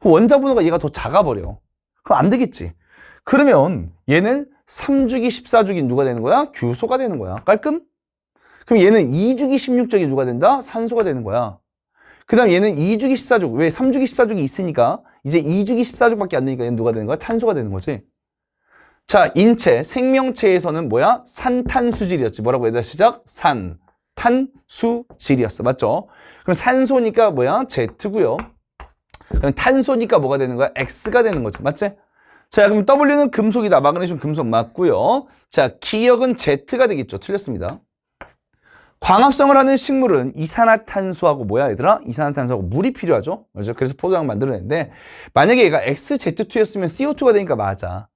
그럼 원자 번호가 얘가 더 작아버려. 그럼 안 되겠지. 그러면 얘는 3주기 14족이 누가 되는 거야? 규소가 되는 거야. 깔끔? 그럼 얘는 2주기 16족이 누가 된다? 산소가 되는 거야. 그 다음 얘는 2주기 14족. 왜? 3주기 14족이 있으니까 이제 2주기 14족밖에 안 되니까 얘는 누가 되는 거야? 탄소가 되는 거지. 자, 인체, 생명체에서는 뭐야? 산탄수질이었지. 뭐라고 해야 돼? 시작? 산탄수질이었어. 맞죠? 그럼 산소니까 뭐야? Z고요. 그럼 탄소니까 뭐가 되는 거야? X가 되는 거지. 맞지? 자, 그럼 W는 금속이다. 마그네슘 금속 맞고요. 자, 기억은 Z가 되겠죠. 틀렸습니다. 광합성을 하는 식물은 이산화탄소하고 뭐야, 얘들아? 이산화탄소하고 물이 필요하죠. 그렇죠? 그래서 포도당 만들어냈는데 만약에 얘가 XZ2였으면 CO2가 되니까 맞아.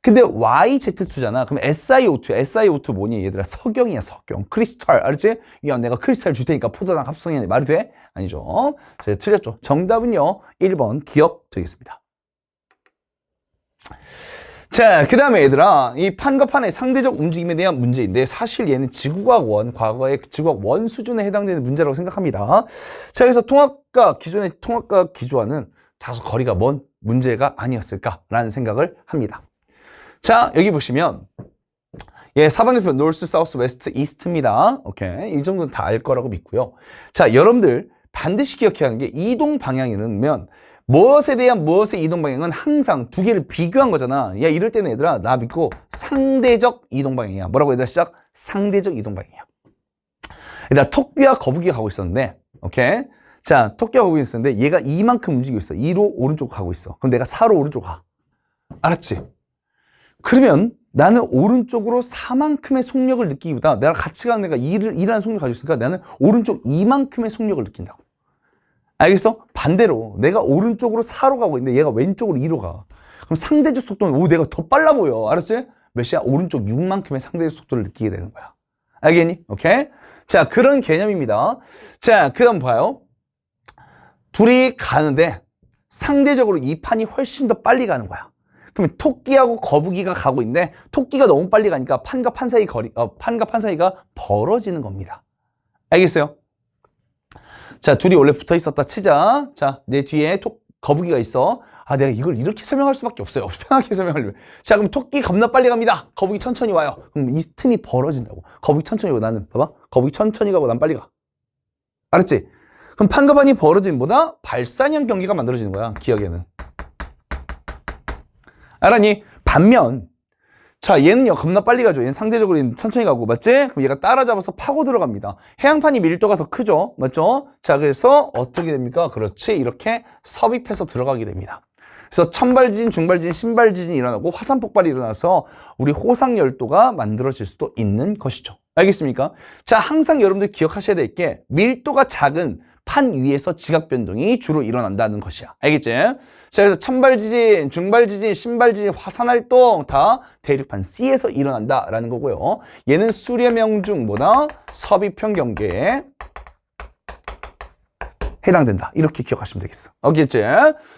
근데 YZ2잖아. 그럼 SiO2. SiO2 뭐니, 얘들아? 석영이야, 석영. 크리스탈. 알았지? 야, 내가 크리스탈 줄 테니까 포도당 합성해. 말이 돼? 아니죠. 자, 틀렸죠. 정답은요, 1번 기억 되겠습니다. 자, 그 다음에 얘들아, 이 판과 판의 상대적 움직임에 대한 문제인데 사실 얘는 지구과학 원, 과거의 지구과학 원 수준에 해당되는 문제라고 생각합니다. 자, 그래서 기존의 통합과 기조와는 다소 거리가 먼 문제가 아니었을까라는 생각을 합니다. 자, 여기 보시면 예, 사방대표 노스, 사우스, 웨스트, 이스트입니다. 오케이, 이 정도는 다 알 거라고 믿고요. 자, 여러분들 반드시 기억해야 하는 게 이동 방향이면 무엇에 대한 무엇의 이동 방향은 항상 두 개를 비교한 거잖아. 야, 이럴 때는 얘들아, 나 믿고 상대적 이동 방향이야. 뭐라고 얘들아? 시작. 상대적 이동 방향이야. 얘들아, 토끼와 거북이가 가고 있었는데, 오케이. 자, 토끼와 거북이가 있었는데 얘가 이만큼 움직이고 있어. 2로 오른쪽 가고 있어. 그럼 내가 4로 오른쪽 가. 알았지? 그러면 나는 오른쪽으로 4만큼의 속력을 느끼기보다 내가 같이 가는 애가 2라는 속력을 가지고 있으니까 나는 오른쪽 2만큼의 속력을 느낀다고. 알겠어? 반대로 내가 오른쪽으로 4로 가고 있는데 얘가 왼쪽으로 2로 가. 그럼 상대적 속도는 내가 더 빨라 보여. 알았지? 몇이야? 오른쪽 6만큼의 상대적 속도를 느끼게 되는 거야. 알겠니? 오케이? 자, 그런 개념입니다. 자, 그 다음 봐요. 둘이 가는데 상대적으로 이 판이 훨씬 더 빨리 가는 거야. 그러면 토끼하고 거북이가 가고 있는데 토끼가 너무 빨리 가니까 판과 판 사이가 벌어지는 겁니다. 알겠어요? 자, 둘이 원래 붙어 있었다 치자. 자, 내 뒤에 거북이가 있어. 아, 내가 이걸 이렇게 설명할 수밖에 없어요. 편하게 설명하려면. 자, 그럼 토끼 겁나 빨리 갑니다. 거북이 천천히 와요. 그럼 이 틈이 벌어진다고. 거북이 천천히 오고 나는, 봐봐. 거북이 천천히 가고 난 빨리 가. 알았지? 그럼 판과 판이 벌어지는 보다 발산형 경기가 만들어지는 거야. 기억에는. 알았니? 반면 자, 얘는요 겁나 빨리 가죠. 얘는 상대적으로 얘는 천천히 가고, 맞지? 그럼 얘가 따라잡아서 파고 들어갑니다. 해양판이 밀도가 더 크죠, 맞죠? 자, 그래서 어떻게 됩니까? 그렇지, 이렇게 섭입해서 들어가게 됩니다. 그래서 천발지진, 중발지진, 신발지진이 일어나고 화산 폭발이 일어나서 우리 호상 열도가 만들어질 수도 있는 것이죠. 알겠습니까? 자, 항상 여러분들 기억하셔야 될 게 밀도가 작은 판 위에서 지각 변동이 주로 일어난다는 것이야. 알겠지? 자, 그래서 천발지진, 중발지진, 신발지진, 화산활동 다 대륙판 C에서 일어난다라는 거고요. 얘는 수렴형중보다 섭입형 경계에 해당된다. 이렇게 기억하시면 되겠어. 알겠지?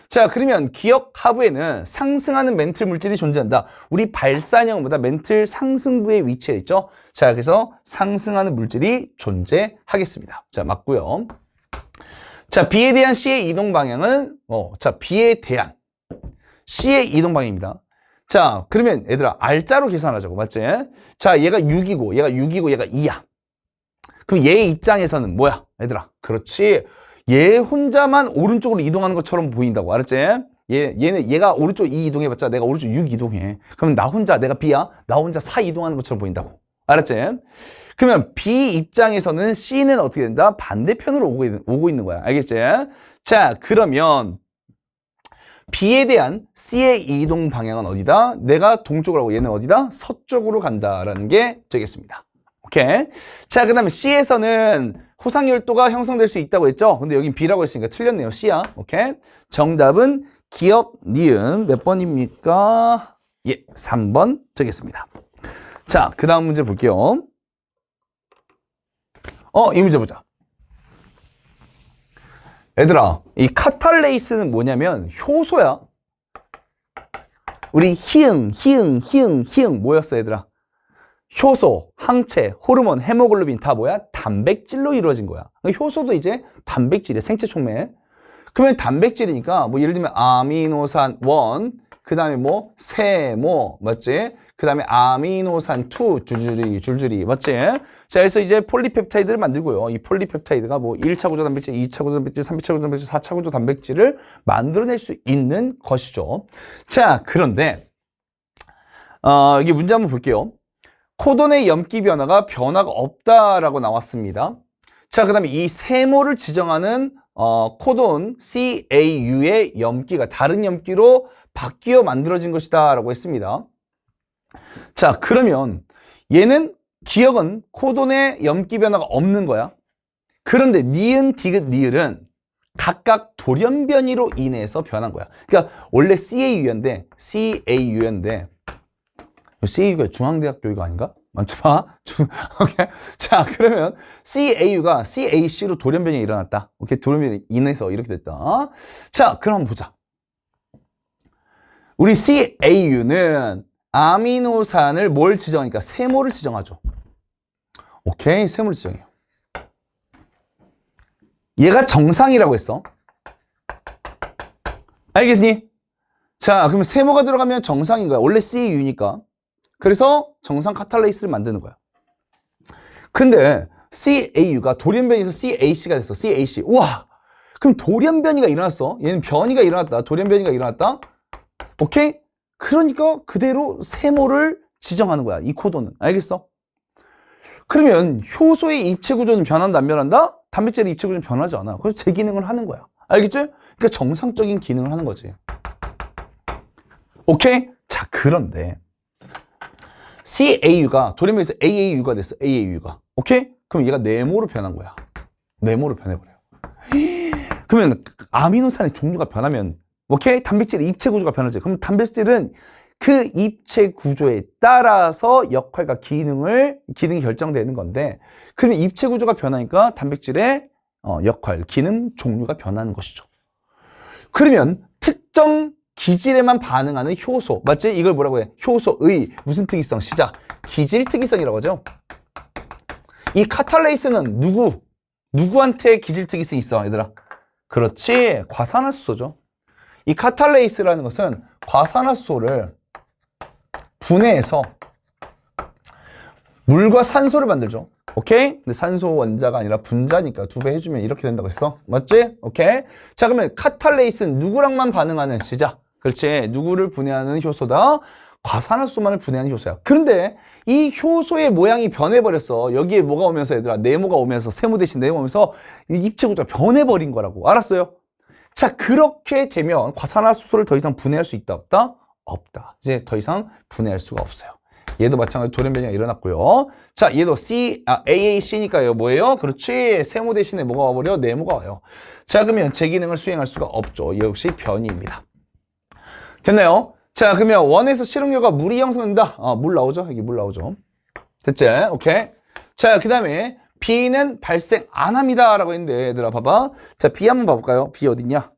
자, 그러면 기억 하부에는 상승하는 멘틀 물질이 존재한다. 우리 발산형보다 멘틀 상승부에 위치해 있죠? 자, 그래서 상승하는 물질이 존재하겠습니다. 자, 맞고요. 자, B에 대한 C의 이동 방향은 자, B에 대한 C의 이동 방향입니다. 자, 그러면 얘들아 R자로 계산하자고, 맞지? 자, 얘가 6이고 얘가 2야. 그럼 얘의 입장에서는 뭐야? 얘들아, 그렇지. 얘 혼자만 오른쪽으로 이동하는 것처럼 보인다고, 알았지? 얘가 오른쪽 2 이동해봤자 내가 오른쪽 6 이동해. 그러면 내가 B야? 나 혼자 4 이동하는 것처럼 보인다고. 알았지? 그러면 B 입장에서는 C는 어떻게 된다? 반대편으로 오고 있는 거야. 알겠지? 자, 그러면 B에 대한 C의 이동 방향은 어디다? 내가 동쪽으로 하고 얘는 어디다? 서쪽으로 간다라는 게 되겠습니다. 오케이. 자, 그 다음에 C에서는 호상열도가 형성될 수 있다고 했죠? 근데 여긴 B라고 했으니까 틀렸네요. C야. 오케이. 정답은 기역, 니은 몇 번입니까? 예, 3번 되겠습니다. 자, 그 다음 문제 볼게요. 이 문제 보자. 얘들아, 이 카탈레이스는 뭐냐면 효소야. 우리 히응 뭐였어, 얘들아? 효소, 항체, 호르몬, 헤모글로빈 다 뭐야? 단백질로 이루어진 거야. 효소도 이제 단백질이야, 생체 촉매. 그러면 단백질이니까 뭐 예를 들면 아미노산 1, 그 다음에 뭐 세모, 맞지? 그 다음에 아미노산 2, 줄줄이, 맞지? 자, 그래서 이제 폴리펩타이드를 만들고요. 이 폴리펩타이드가 뭐 1차 구조 단백질, 2차 구조 단백질, 3차 구조 단백질, 4차 구조 단백질을 만들어낼 수 있는 것이죠. 자, 그런데 이게 문제 한번 볼게요. 코돈의 염기 변화가 없다라고 나왔습니다. 자, 그 다음에 이 세모를 지정하는 코돈 CAU의 염기가 다른 염기로 바뀌어 만들어진 것이다 라고 했습니다. 자, 그러면 얘는 기억은 코돈의 염기 변화가 없는 거야. 그런데 니은, 디귿, 리을은 각각 돌연변이로 인해서 변한 거야. 그러니까 원래 CAU였는데 CAU가 중앙대학교가 아닌가? 맞죠? 오케이. 자, 그러면 CAU가 CAC로 돌연변이 일어났다. 오케이. 돌연변이 인해서 이렇게 됐다. 자, 그럼 한번 보자. 우리 CAU는 아미노산을 뭘 지정하니까? 세모를 지정하죠. 오케이. 세모를 지정해요. 얘가 정상이라고 했어. 알겠니? 자, 그러면 세모가 들어가면 정상인 거야. 원래 CAU니까. 그래서 정상 카탈레이스를 만드는 거야. 근데 CAU가 돌연변이에서 CAC가 됐어. CAC. 우와! 그럼 돌연변이가 일어났어. 얘는 변이가 일어났다. 돌연변이가 일어났다. 오케이? 그러니까 그대로 세모를 지정하는 거야. 이 코드는. 알겠어? 그러면 효소의 입체 구조는 변한다, 안 변한다? 단백질의 입체 구조는 변하지 않아. 그래서 제 기능을 하는 거야. 알겠지? 그러니까 정상적인 기능을 하는 거지. 오케이? 자, 그런데 CAU가 돌연변이에서 AAU가 됐어. AAU가. 오케이? 그럼 얘가 네모로 변한 거야. 네모로 변해버려. 그러면 아미노산의 종류가 변하면 오케이? 단백질의 입체 구조가 변하지. 그럼 단백질은 그 입체 구조에 따라서 역할과 기능이 결정되는 건데, 그러면 입체 구조가 변하니까 단백질의 역할, 기능, 종류가 변하는 것이죠. 그러면 특정 기질에만 반응하는 효소, 맞지? 이걸 뭐라고 해? 효소의 무슨 특이성? 시작. 기질 특이성이라고 하죠. 이 카탈레이스는 누구한테 기질 특이성이 있어, 얘들아? 그렇지, 과산화수소죠. 이 카탈레이스라는 것은 과산화수소를 분해해서 물과 산소를 만들죠. 오케이? 근데 산소 원자가 아니라 분자니까 2배 해주면 이렇게 된다고 했어. 맞지? 오케이? 자, 그러면 카탈레이스는 누구랑만 반응하는 시작. 그렇지? 누구를 분해하는 효소다? 과산화수소만을 분해하는 효소야. 그런데 이 효소의 모양이 변해버렸어. 여기에 뭐가 오면서 얘들아, 네모가 오면서, 세모 대신 네모 오면서 이 입체 구조가 변해버린 거라고. 알았어요? 자, 그렇게 되면 과산화수소를 더 이상 분해할 수 있다, 없다? 없다. 이제 더 이상 분해할 수가 없어요. 얘도 마찬가지로 돌연변이가 일어났고요. 자, 얘도 AAC니까요. 뭐예요? 그렇지. 세모 대신에 뭐가 와버려? 네모가 와요. 자, 그러면 제 기능을 수행할 수가 없죠. 역시 변이입니다. 됐나요? 자, 그러면 원에서 실험결과 물이 형성된다. 물 나오죠? 여기 물 나오죠. 됐지? 오케이. 자, 그 다음에 B는 발생 안 합니다. 라고 했는데, 얘들아, 봐봐. 자, B 한번 봐볼까요? B 어딨냐?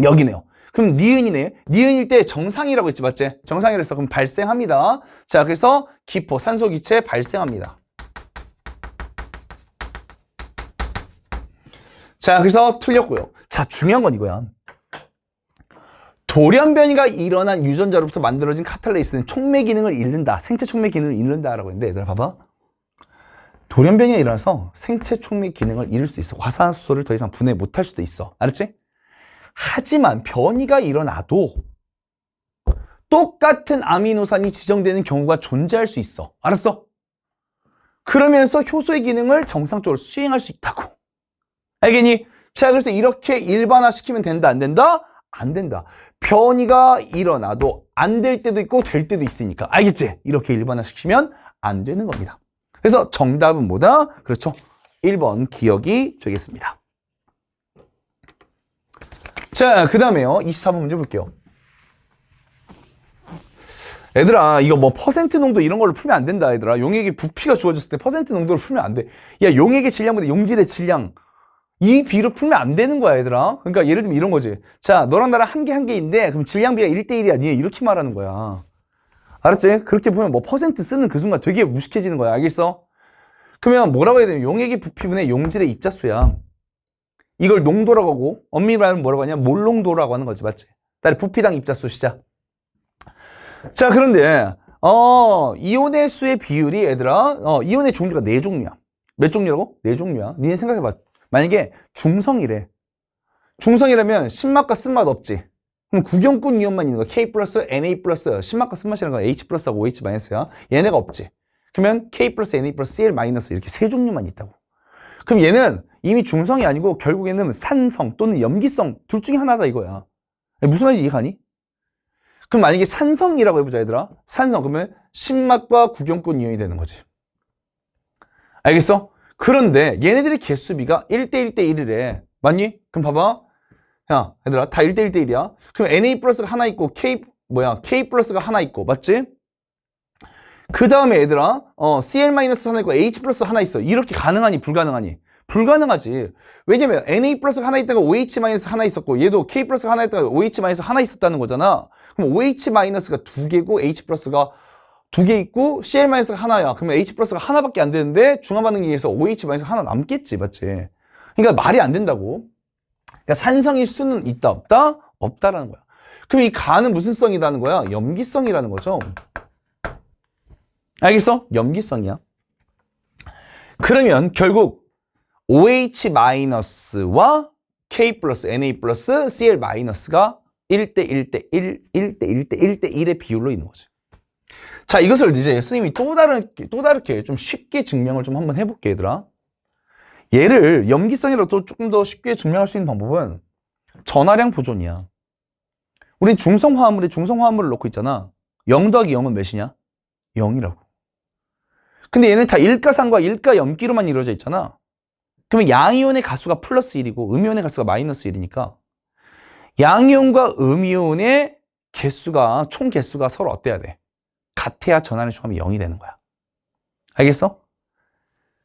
여기네요. 그럼 니은이네. 니은일 때 정상이라고 했지, 맞지? 정상이랬어. 그럼 발생합니다. 자, 그래서 기포, 산소기체 발생합니다. 자, 그래서 틀렸고요. 자, 중요한 건 이거야. 돌연변이가 일어난 유전자로부터 만들어진 카탈레이스는 촉매 기능을 잃는다. 생체 촉매 기능을 잃는다라고 했는데, 얘들아, 봐봐. 돌연변이가 일어나서 생체 촉매 기능을 잃을 수 있어. 과산화수소를 더 이상 분해 못할 수도 있어. 알았지? 하지만 변이가 일어나도 똑같은 아미노산이 지정되는 경우가 존재할 수 있어. 알았어? 그러면서 효소의 기능을 정상적으로 수행할 수 있다고. 알겠니? 자, 그래서 이렇게 일반화시키면 된다, 안 된다? 안 된다. 변이가 일어나도 안 될 때도 있고 될 때도 있으니까. 알겠지? 이렇게 일반화시키면 안 되는 겁니다. 그래서 정답은 뭐다? 그렇죠. 1번 기억이 되겠습니다. 자, 그 다음에요. 24번 문제 볼게요. 얘들아, 이거 뭐 퍼센트 농도 이런 걸로 풀면 안 된다, 얘들아. 용액의 부피가 주어졌을 때 퍼센트 농도로 풀면 안 돼. 야, 용액의 질량보다 용질의 질량. 이 비로 풀면 안 되는 거야, 얘들아. 그러니까 예를 들면 이런 거지. 자, 너랑 나랑 한 개인데, 그럼 질량비가 1대1이야. 니 이렇게 말하는 거야. 알았지? 그렇게 보면 뭐 퍼센트 쓰는 그 순간 되게 무식해지는 거야. 알겠어? 그러면 뭐라고 해야 되냐면 용액의 부피분의 용질의 입자수야. 이걸 농도라고 하고, 엄밀히 말하면 뭐라고 하냐? 몰농도라고 하는 거지. 맞지? 따라 부피당 입자수 시작. 자, 그런데 이온의 수의 비율이 얘들아 이온의 종류가 4종류야. 몇 종류라고? 4종류야. 니네 생각해봐. 만약에 중성이래. 중성이라면 신맛과 쓴맛 없지. 그럼 구경꾼 이온만 있는 거야. K 플러스, Na 플러스, 신맛과 쓴맛이라는 건 H 플러스하고 OH 마이너스야. 얘네가 없지. 그러면 K 플러스, Na 플러스, Cl 마이너스 이렇게 3종류만 있다고. 그럼 얘는 이미 중성이 아니고 결국에는 산성 또는 염기성 둘 중에 하나다 이거야. 무슨 말인지 이해가니? 그럼 만약에 산성이라고 해보자, 얘들아. 산성, 그러면 신맛과 구경꾼 이온이 되는 거지. 알겠어? 그런데 얘네들의 개수비가 1대1대1이래. 맞니? 그럼 봐봐. 야, 얘들아, 다 1대1대1이야. 그럼 Na 플러스가 하나 있고, K 플러스가 하나 있고, 맞지? 그 다음에 얘들아, Cl 마이너스 하나 있고, H 플러스 하나 있어. 이렇게 가능하니, 불가능하니? 불가능하지. 왜냐면 Na 플러스가 하나 있다가 OH 마이너스 하나 있었고 얘도 K 플러스가 하나 있다가 OH 마이너스 하나 있었다는 거잖아. 그럼 OH 마이너스가 2개고 H 플러스가 2개 있고 Cl 마이너스가 하나야. 그러면 H 플러스가 하나밖에 안 되는데 중화 반응에 의해서 OH 마이너스 하나 남겠지. 맞지? 그러니까 말이 안 된다고. 그러니까 산성일 수는 있다 없다? 없다라는 거야. 그럼 이 가는 무슨 성이라는 거야? 염기성이라는 거죠. 알겠어? 염기성이야. 그러면 결국 OH-와 K 플러스, Na 플러스, Cl 마이너스가 1대1대1, 1대1대1대1의 비율로 있는 거지. 자, 이것을 이제 스님이 또 다르게 좀 쉽게 증명을 좀 한번 해볼게, 얘들아. 얘를 염기성이라도 또 조금 더 쉽게 증명할 수 있는 방법은 전하량 보존이야. 우린 중성화합물에 중성화합물을 넣고 있잖아. 0 더하기 0은 몇이냐? 0이라고. 근데 얘는 다 일가산과 일가염기로만 이루어져 있잖아. 그러면 양이온의 가수가 플러스 1이고 음이온의 가수가 마이너스 1이니까 양이온과 음이온의 개수가 총 개수가 서로 어때야 돼? 같아야 전하량 총합이 0이 되는 거야. 알겠어?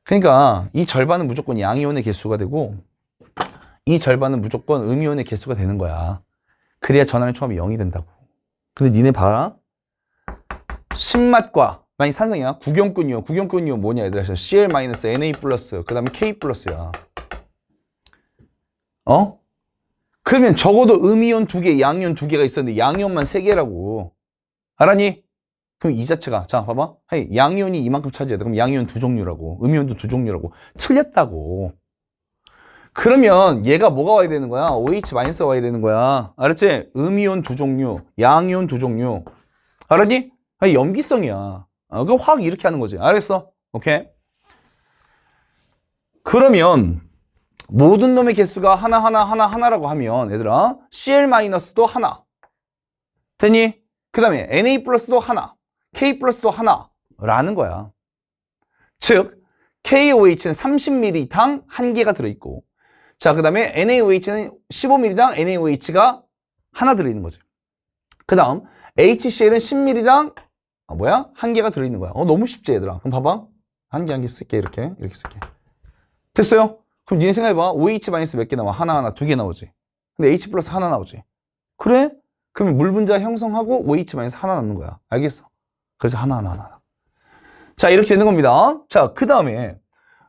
그러니까 이 절반은 무조건 양이온의 개수가 되고 이 절반은 무조건 음이온의 개수가 되는 거야. 그래야 전하량 총합이 0이 된다고. 근데 니네 봐라. 신맛과 만약 산성이야. 구경꾼 이온 뭐냐 얘들아. Cl 마이너스, Na 플러스, 그 다음에 K 플러스야. 그러면 적어도 음이온 2개, 양이온 2개가 있었는데 양이온만 3개라고. 알았니? 그럼 이 자체가 자 봐봐. 양이온이 이만큼 차지해야 돼. 그럼 양이온 2종류라고. 음이온도 2종류라고. 틀렸다고. 그러면 얘가 뭐가 와야 되는 거야? OH 마이너스가 와야 되는 거야. 알았지? 음이온 2종류, 양이온 2종류. 알았니? 염기성이야. 그거 확 이렇게 하는 거지. 알겠어? 오케이? 그러면 모든 놈의 개수가 하나라고 하면 얘들아 Cl-도 하나 됐니? 그 다음에 Na 플러스도 하나, K 플러스도 하나라는 거야. 즉 KOH는 30ml당 1개가 들어있고 자, 그 다음에 NaOH는 15ml당 NaOH가 하나 들어있는 거지. 그 다음 HCl은 10ml당 1개가 들어있는 거야. 너무 쉽지 얘들아. 그럼 봐봐. 한 개 쓸게. 이렇게 쓸게. 됐어요? 그럼 니네 생각해봐. OH 마이너스 몇 개 나와? 하나, 2개 나오지. 근데 H 플러스 하나 나오지. 그래? 그러면 물 분자 형성하고 OH 마이너스 하나 남는 거야. 알겠어? 그래서 하나. 자, 이렇게 되는 겁니다. 자, 그 다음에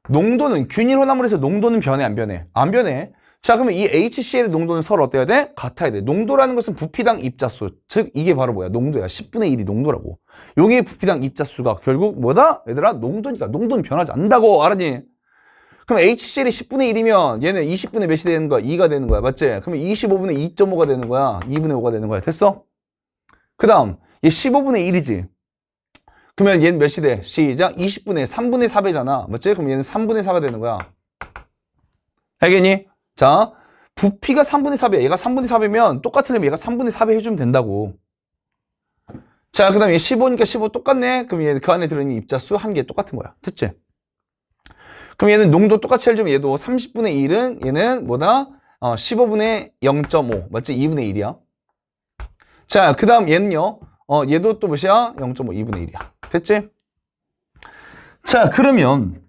농도는 균일 혼합물에서 농도는 변해 안 변해? 안 변해. 자, 그러면 이 HCl의 농도는 서로 어때야 돼? 같아야 돼. 농도라는 것은 부피당 입자수. 즉 이게 바로 뭐야? 농도야. 10분의 1이 농도라고. 용의 부피당 입자수가 결국 뭐다? 얘들아 농도니까. 농도는 변하지 않는다고. 알았니? 그럼 HCl이 10분의 1이면 얘는 20분의 몇이 되는 거야? 2가 되는 거야. 맞지? 그러면 25분의 2.5가 되는 거야. 2분의 5가 되는 거야. 됐어? 그 다음 얘 15분의 1이지. 그러면 얘는 몇이 돼? 시작. 20분의 3분의 4배잖아. 맞지? 그럼 얘는 3분의 4가 되는 거야. 알겠니? 자, 부피가 3분의 4배. 얘가 3분의 4배면 똑같으려면 얘가 3분의 4배 해주면 된다고. 자, 그 다음에 15니까 15 똑같네? 그럼 얘는 그 안에 들어있는 입자수 한 개 똑같은 거야. 됐지? 그럼 얘는 농도 똑같이 해주면 얘도 30분의 1은 얘는 뭐다? 15분의 0.5. 맞지? 2분의 1이야. 자, 그 다음 얘는요. 얘도 또 몇이야? 0.5, 2분의 1이야. 됐지? 자, 그러면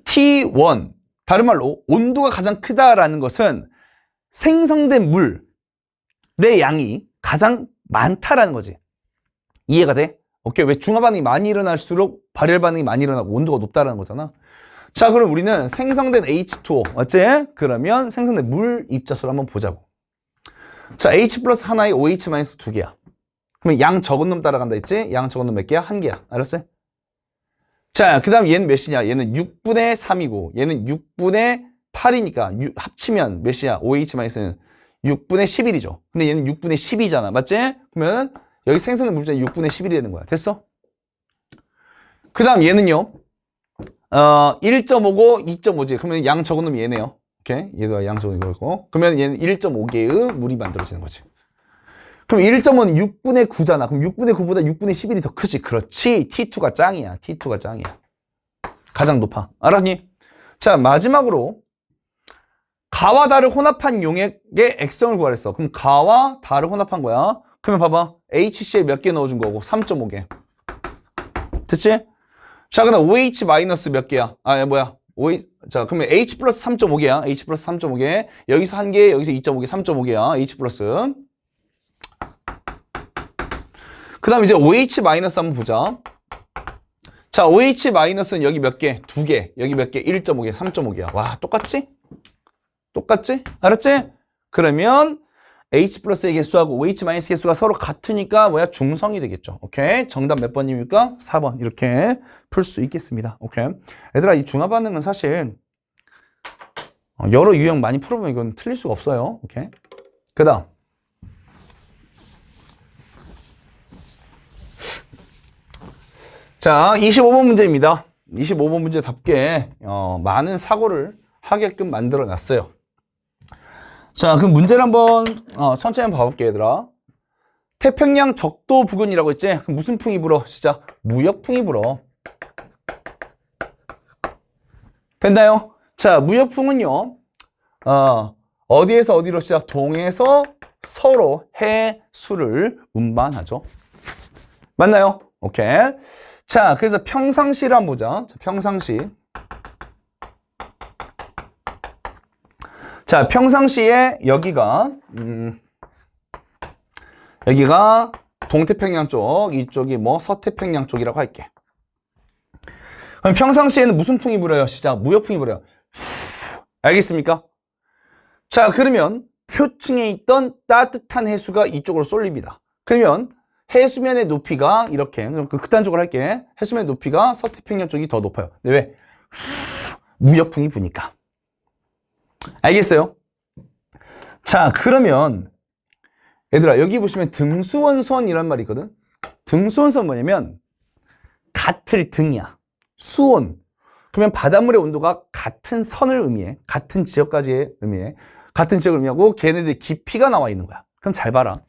T1. 다른 말로 온도가 가장 크다라는 것은 생성된 물의 양이 가장 많다라는 거지. 이해가 돼? 오케이. 왜 중화 반응이 많이 일어날수록 발열 반응이 많이 일어나고 온도가 높다라는 거잖아. 자, 그럼 우리는 생성된 H2O, 맞지? 그러면 생성된 물 입자수를 한번 보자고. 자, H 플러스 하나에 OH 마이너스 두 개야. 그러면 양 적은 놈 따라간다 했지? 양 적은 놈 몇 개야? 한 개야. 알았어? 자, 그 다음 얘는 몇이냐? 얘는 6분의 3이고 얘는 6분의 8이니까 합치면 몇이야? OH 마이너스는 6분의 11이죠. 근데 얘는 6분의 12잖아. 맞지? 그러면 여기 생성된 물질은 6분의 11이 되는 거야. 됐어? 그 다음 얘는요. 1.5고 2.5지. 그러면 양 적은 놈이 얘네요. 오케이? 얘도 양 적은 거고. 그러면 얘는 1.5개의 물이 만들어지는 거지. 그럼 1.5는 6분의 9잖아. 그럼 6분의 9보다 6분의 11이 더 크지. 그렇지. T2가 짱이야. T2가 짱이야. 가장 높아. 알았니? 자, 마지막으로 가와 다를 혼합한 용액의 액성을 구하랬어. 그럼 가와 다를 혼합한 거야. 그러면 봐봐. HCl 몇 개 넣어준 거고 3.5개. 됐지? 자, 그다음 OH 마이너스 몇 개야? 자, 그러면 H 플러스 3.5개야. H 플러스 3.5개. 여기서 한 개, 여기서 2.5개, 3.5개야. H 플러스. 그 다음 이제 OH 마이너스 한번 보자. 자, OH 마이너스는 여기 몇 개? 두 개. 여기 몇 개? 1.5개, 3.5개야. 와, 똑같지? 똑같지? 알았지? 그러면 H 플러스의 개수하고 OH 마이너스 개수가 서로 같으니까 뭐야? 중성이 되겠죠. 오케이? 정답 몇 번입니까? 4번. 이렇게 풀 수 있겠습니다. 오케이? 얘들아, 이 중화 반응은 사실 여러 유형 많이 풀어보면 이건 틀릴 수가 없어요. 오케이? 그 다음. 자, 25번 문제입니다. 25번 문제답게 많은 사고를 하게끔 만들어 놨어요. 자, 그럼 문제를 한번 천천히 한번 봐볼게요, 얘들아. 태평양 적도 부근이라고 했지? 그럼 무슨 풍이 불어? 진짜 무역풍이 불어. 됐나요? 자, 무역풍은요. 어디에서 어디로 시작? 동에서 서로 해수를 운반하죠. 맞나요? 오케이. 자, 그래서 평상시를 한번 보자. 자, 평상시. 자, 평상시에 여기가 동태평양 쪽, 이쪽이 뭐 서태평양 쪽이라고 할게. 그럼 평상시에는 무슨 풍이 불어요? 시작. 무역풍이 불어요. 알겠습니까? 자, 그러면 표층에 있던 따뜻한 해수가 이쪽으로 쏠립니다. 그러면 해수면의 높이가 이렇게, 극단적으로 할게. 해수면의 높이가 서태평양 쪽이 더 높아요. 근데 왜? 무역풍이 부니까. 알겠어요? 자, 그러면 얘들아, 여기 보시면 등수원선이란 말이 있거든. 등수원선 뭐냐면 같을 등이야. 수온. 그러면 바닷물의 온도가 같은 선을 의미해. 같은 지역까지의 의미해. 같은 지역을 의미하고 걔네들 깊이가 나와 있는 거야. 그럼 잘 봐라.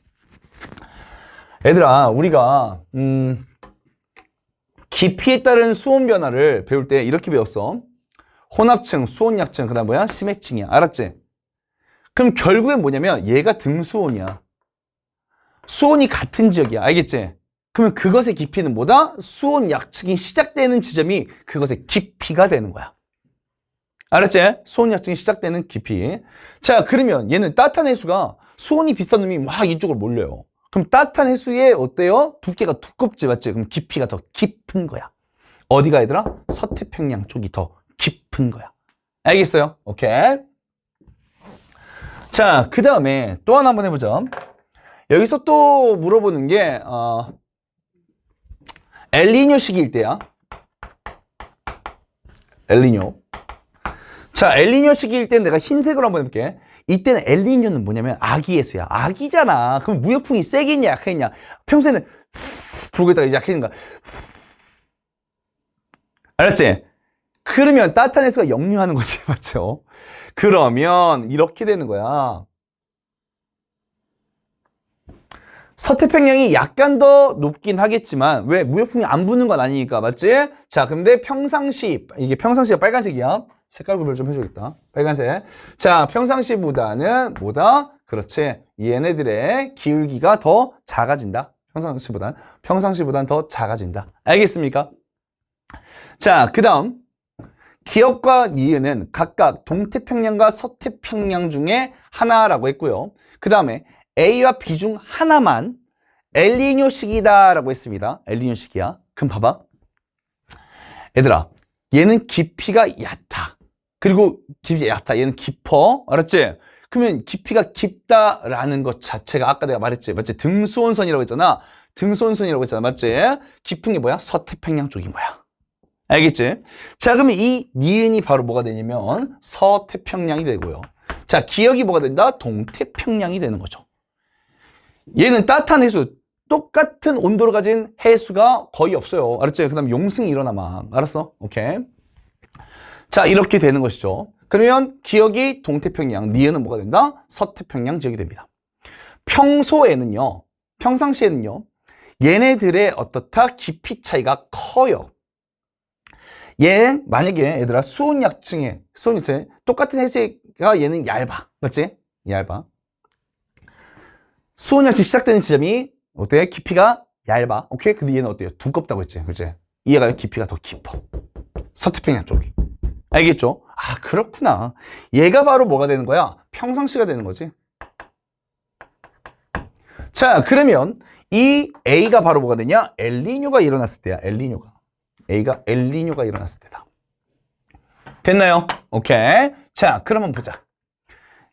얘들아, 우리가 깊이에 따른 수온 변화를 배울 때 이렇게 배웠어. 혼합층, 수온약층, 그 다음 뭐야? 심해층이야. 알았지? 그럼 결국에 뭐냐면 얘가 등수온이야. 수온이 같은 지역이야. 알겠지? 그러면 그것의 깊이는 뭐다? 수온약층이 시작되는 지점이 그것의 깊이가 되는 거야. 알았지? 수온약층이 시작되는 깊이. 자, 그러면 얘는 따뜻한 해수가 수온이 비싼 놈이 막 이쪽으로 몰려요. 그럼 따뜻한 해수에 어때요? 두께가 두껍지, 맞지? 그럼 깊이가 더 깊은 거야. 어디가 얘들아? 서태평양 쪽이 더 깊은 거야. 알겠어요? 오케이. 자, 그 다음에 또 하나 한번 해보자. 여기서 또 물어보는 게 엘니뇨 시기일 때야. 엘니뇨. 자, 엘니뇨 시기일 땐 내가 흰색으로 한번 해볼게. 이때는 엘니뇨는 뭐냐면 아기예수야. 아기잖아. 그럼 무역풍이 세겠냐, 약하겠냐. 평소에는 불고 있다가 이제 약해지는 거야. 알았지? 그러면 따뜻한 해수가 역류하는 거지, 맞죠? 그러면 이렇게 되는 거야. 서태평양이 약간 더 높긴 하겠지만 왜? 무역풍이 안 부는 건 아니니까, 맞지? 자, 근데 평상시, 이게 평상시가 빨간색이야. 색깔 구별 좀 해줘야겠다. 빨간색. 자, 평상시보다는 뭐다? 그렇지. 얘네들의 기울기가 더 작아진다. 평상시보단 더 작아진다. 알겠습니까? 자, 그 다음 기역과 니은은 각각 동태평양과 서태평양 중에 하나라고 했고요. 그 다음에 A와 B 중 하나만 엘니뇨 시기다라고 했습니다. 엘니뇨 시기야. 그럼 봐봐. 얘들아, 얘는 깊이가 얕아. 그리고 깊이 얕아. 얘는 깊어. 알았지? 그러면 깊이가 깊다라는 것 자체가 아까 내가 말했지. 맞지? 등수원선이라고 했잖아. 등수원선이라고 했잖아. 맞지? 깊은 게 뭐야? 서태평양 쪽이 뭐야? 알겠지? 자, 그러면 이 니은이 바로 뭐가 되냐면 서태평양이 되고요. 자, 기역이 뭐가 된다? 동태평양이 되는 거죠. 얘는 따뜻한 해수, 똑같은 온도를 가진 해수가 거의 없어요. 알았지? 그 다음에 용승이 일어나마. 알았어? 오케이. 자, 이렇게 되는 것이죠. 그러면 기역이 동태평양, 니은은 뭐가 된다? 서태평양 지역이 됩니다. 평소에는요, 평상시에는요, 얘네들의 어떻다? 깊이 차이가 커요. 얘, 만약에 얘들아, 수온약층에 똑같은 해수가 얘는 얇아. 맞지? 얇아. 수온약층 시작되는 지점이 어때? 깊이가 얇아. 오케이? 근데 얘는 어때요? 두껍다고 했지. 그치? 얘가 깊이가 더 깊어. 서태평양 쪽이. 알겠죠? 아, 그렇구나. 얘가 바로 뭐가 되는 거야? 평상시가 되는 거지. 자, 그러면 이 A가 바로 뭐가 되냐? 엘니뇨가 일어났을 때야. 엘니뇨가. A가 엘니뇨가 일어났을 때다. 됐나요? 오케이. 자, 그러면 보자.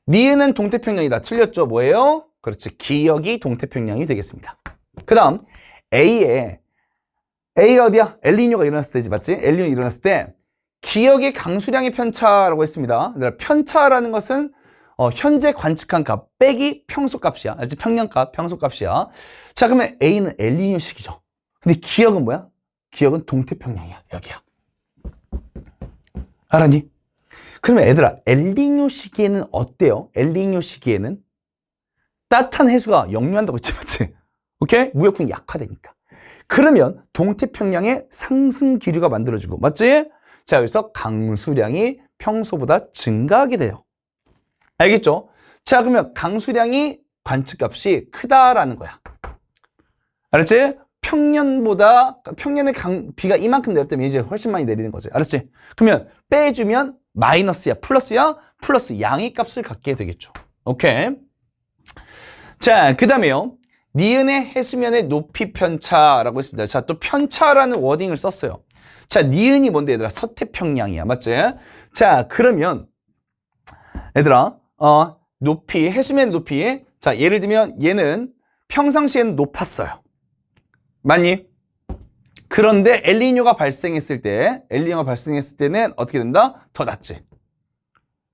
니은은 동태평양이다. 틀렸죠? 뭐예요? 그렇지. 기역이 동태평양이 되겠습니다. 그 다음 A가 어디야? 엘니뇨가 일어났을 때지. 맞지? 엘니뇨가 일어났을 때 기역의 강수량의 편차라고 했습니다. 편차라는 것은 현재 관측한 값 빼기 평소값이야. 알지? 평년값, 평소값이야. 자, 그러면 A는 엘니뇨 시기죠. 근데 기역은 뭐야? 기역은 동태평양이야. 여기야. 알았니? 그러면 애들아, 엘니뇨 시기에는 어때요? 엘니뇨 시기에는 따뜻한 해수가 역류한다고 했지, 맞지? 오케이? 무역풍이 약화되니까. 그러면 동태평양에 상승 기류가 만들어지고, 맞지? 자, 여기서 강수량이 평소보다 증가하게 돼요. 알겠죠? 자, 그러면 강수량이 관측값이 크다라는 거야. 알았지? 평년에 비가 이만큼 내렸다면 이제 훨씬 많이 내리는 거지. 알았지? 그러면 빼주면 마이너스야, 플러스야? 플러스 양의 값을 갖게 되겠죠. 오케이. 자, 그 다음에요. 니은의 해수면의 높이 편차라고 했습니다. 자, 또 편차라는 워딩을 썼어요. 자, 니은이 뭔데, 얘들아? 서태평양이야. 맞지? 자, 그러면, 얘들아, 높이, 해수면 높이. 자, 예를 들면 얘는 평상시에는 높았어요. 맞니? 그런데 엘니뇨가 발생했을 때는 어떻게 된다? 더 낮지.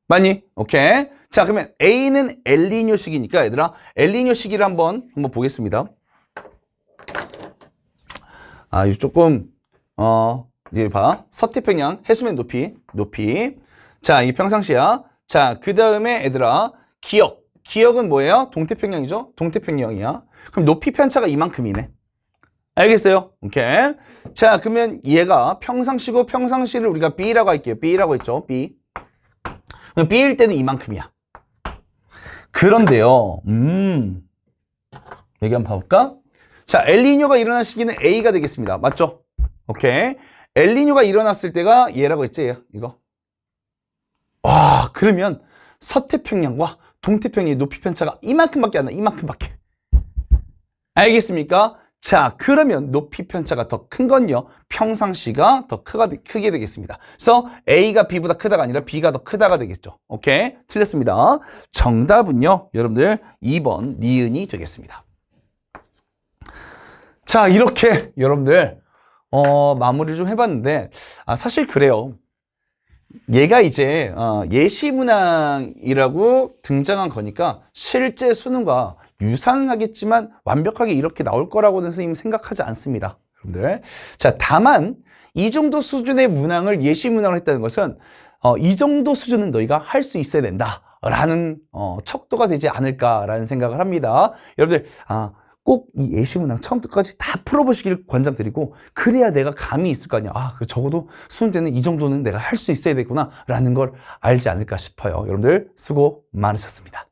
맞니? 오케이. 자, 그러면 A는 엘니뇨 시기니까 얘들아, 엘니뇨 시기를 한번 보겠습니다. 아, 이거 조금 이제 봐. 서태평양 해수면 높이. 자, 이게 평상시야. 자, 그 다음에 얘들아, 기역은 뭐예요? 동태평양이죠? 동태평양이야. 그럼 높이 편차가 이만큼이네. 알겠어요? 오케이. 자, 그러면 얘가 평상시고 평상시를 우리가 B라고 할게요. B라고 했죠? B. 그럼 B일 때는 이만큼이야. 그런데요. 여기 한번 봐볼까? 자, 엘니뇨가 일어날 시기는 A가 되겠습니다. 맞죠? 오케이. 엘니뇨가 일어났을 때가 얘라고 했지? 이거. 와, 그러면 서태평양과 동태평양의 높이 편차가 이만큼밖에 안 나. 이만큼밖에. 알겠습니까? 자, 그러면 높이 편차가 더 큰 건요, 평상시가 더 크게 되겠습니다. 그래서 A가 B보다 크다가 아니라 B가 더 크다가 되겠죠. 오케이? 틀렸습니다. 정답은요, 여러분들 2번 니은이 되겠습니다. 자, 이렇게 여러분들 마무리를 좀 해봤는데, 사실 그래요. 얘가 이제 예시문항이라고 등장한 거니까 실제 수능과 유사하겠지만 완벽하게 이렇게 나올 거라고는 선생님 생각하지 않습니다. 여러분들. 자, 다만 이 정도 수준의 문항을 예시문항을 했다는 것은 이 정도 수준은 너희가 할 수 있어야 된다 라는 척도가 되지 않을까라는 생각을 합니다. 여러분들 꼭 이 예시문항 처음부터 끝까지 다 풀어보시길 권장드리고, 그래야 내가 감이 있을 거 아니야. 적어도 수능 때는 이 정도는 내가 할 수 있어야 되구나 라는 걸 알지 않을까 싶어요. 여러분들 수고 많으셨습니다.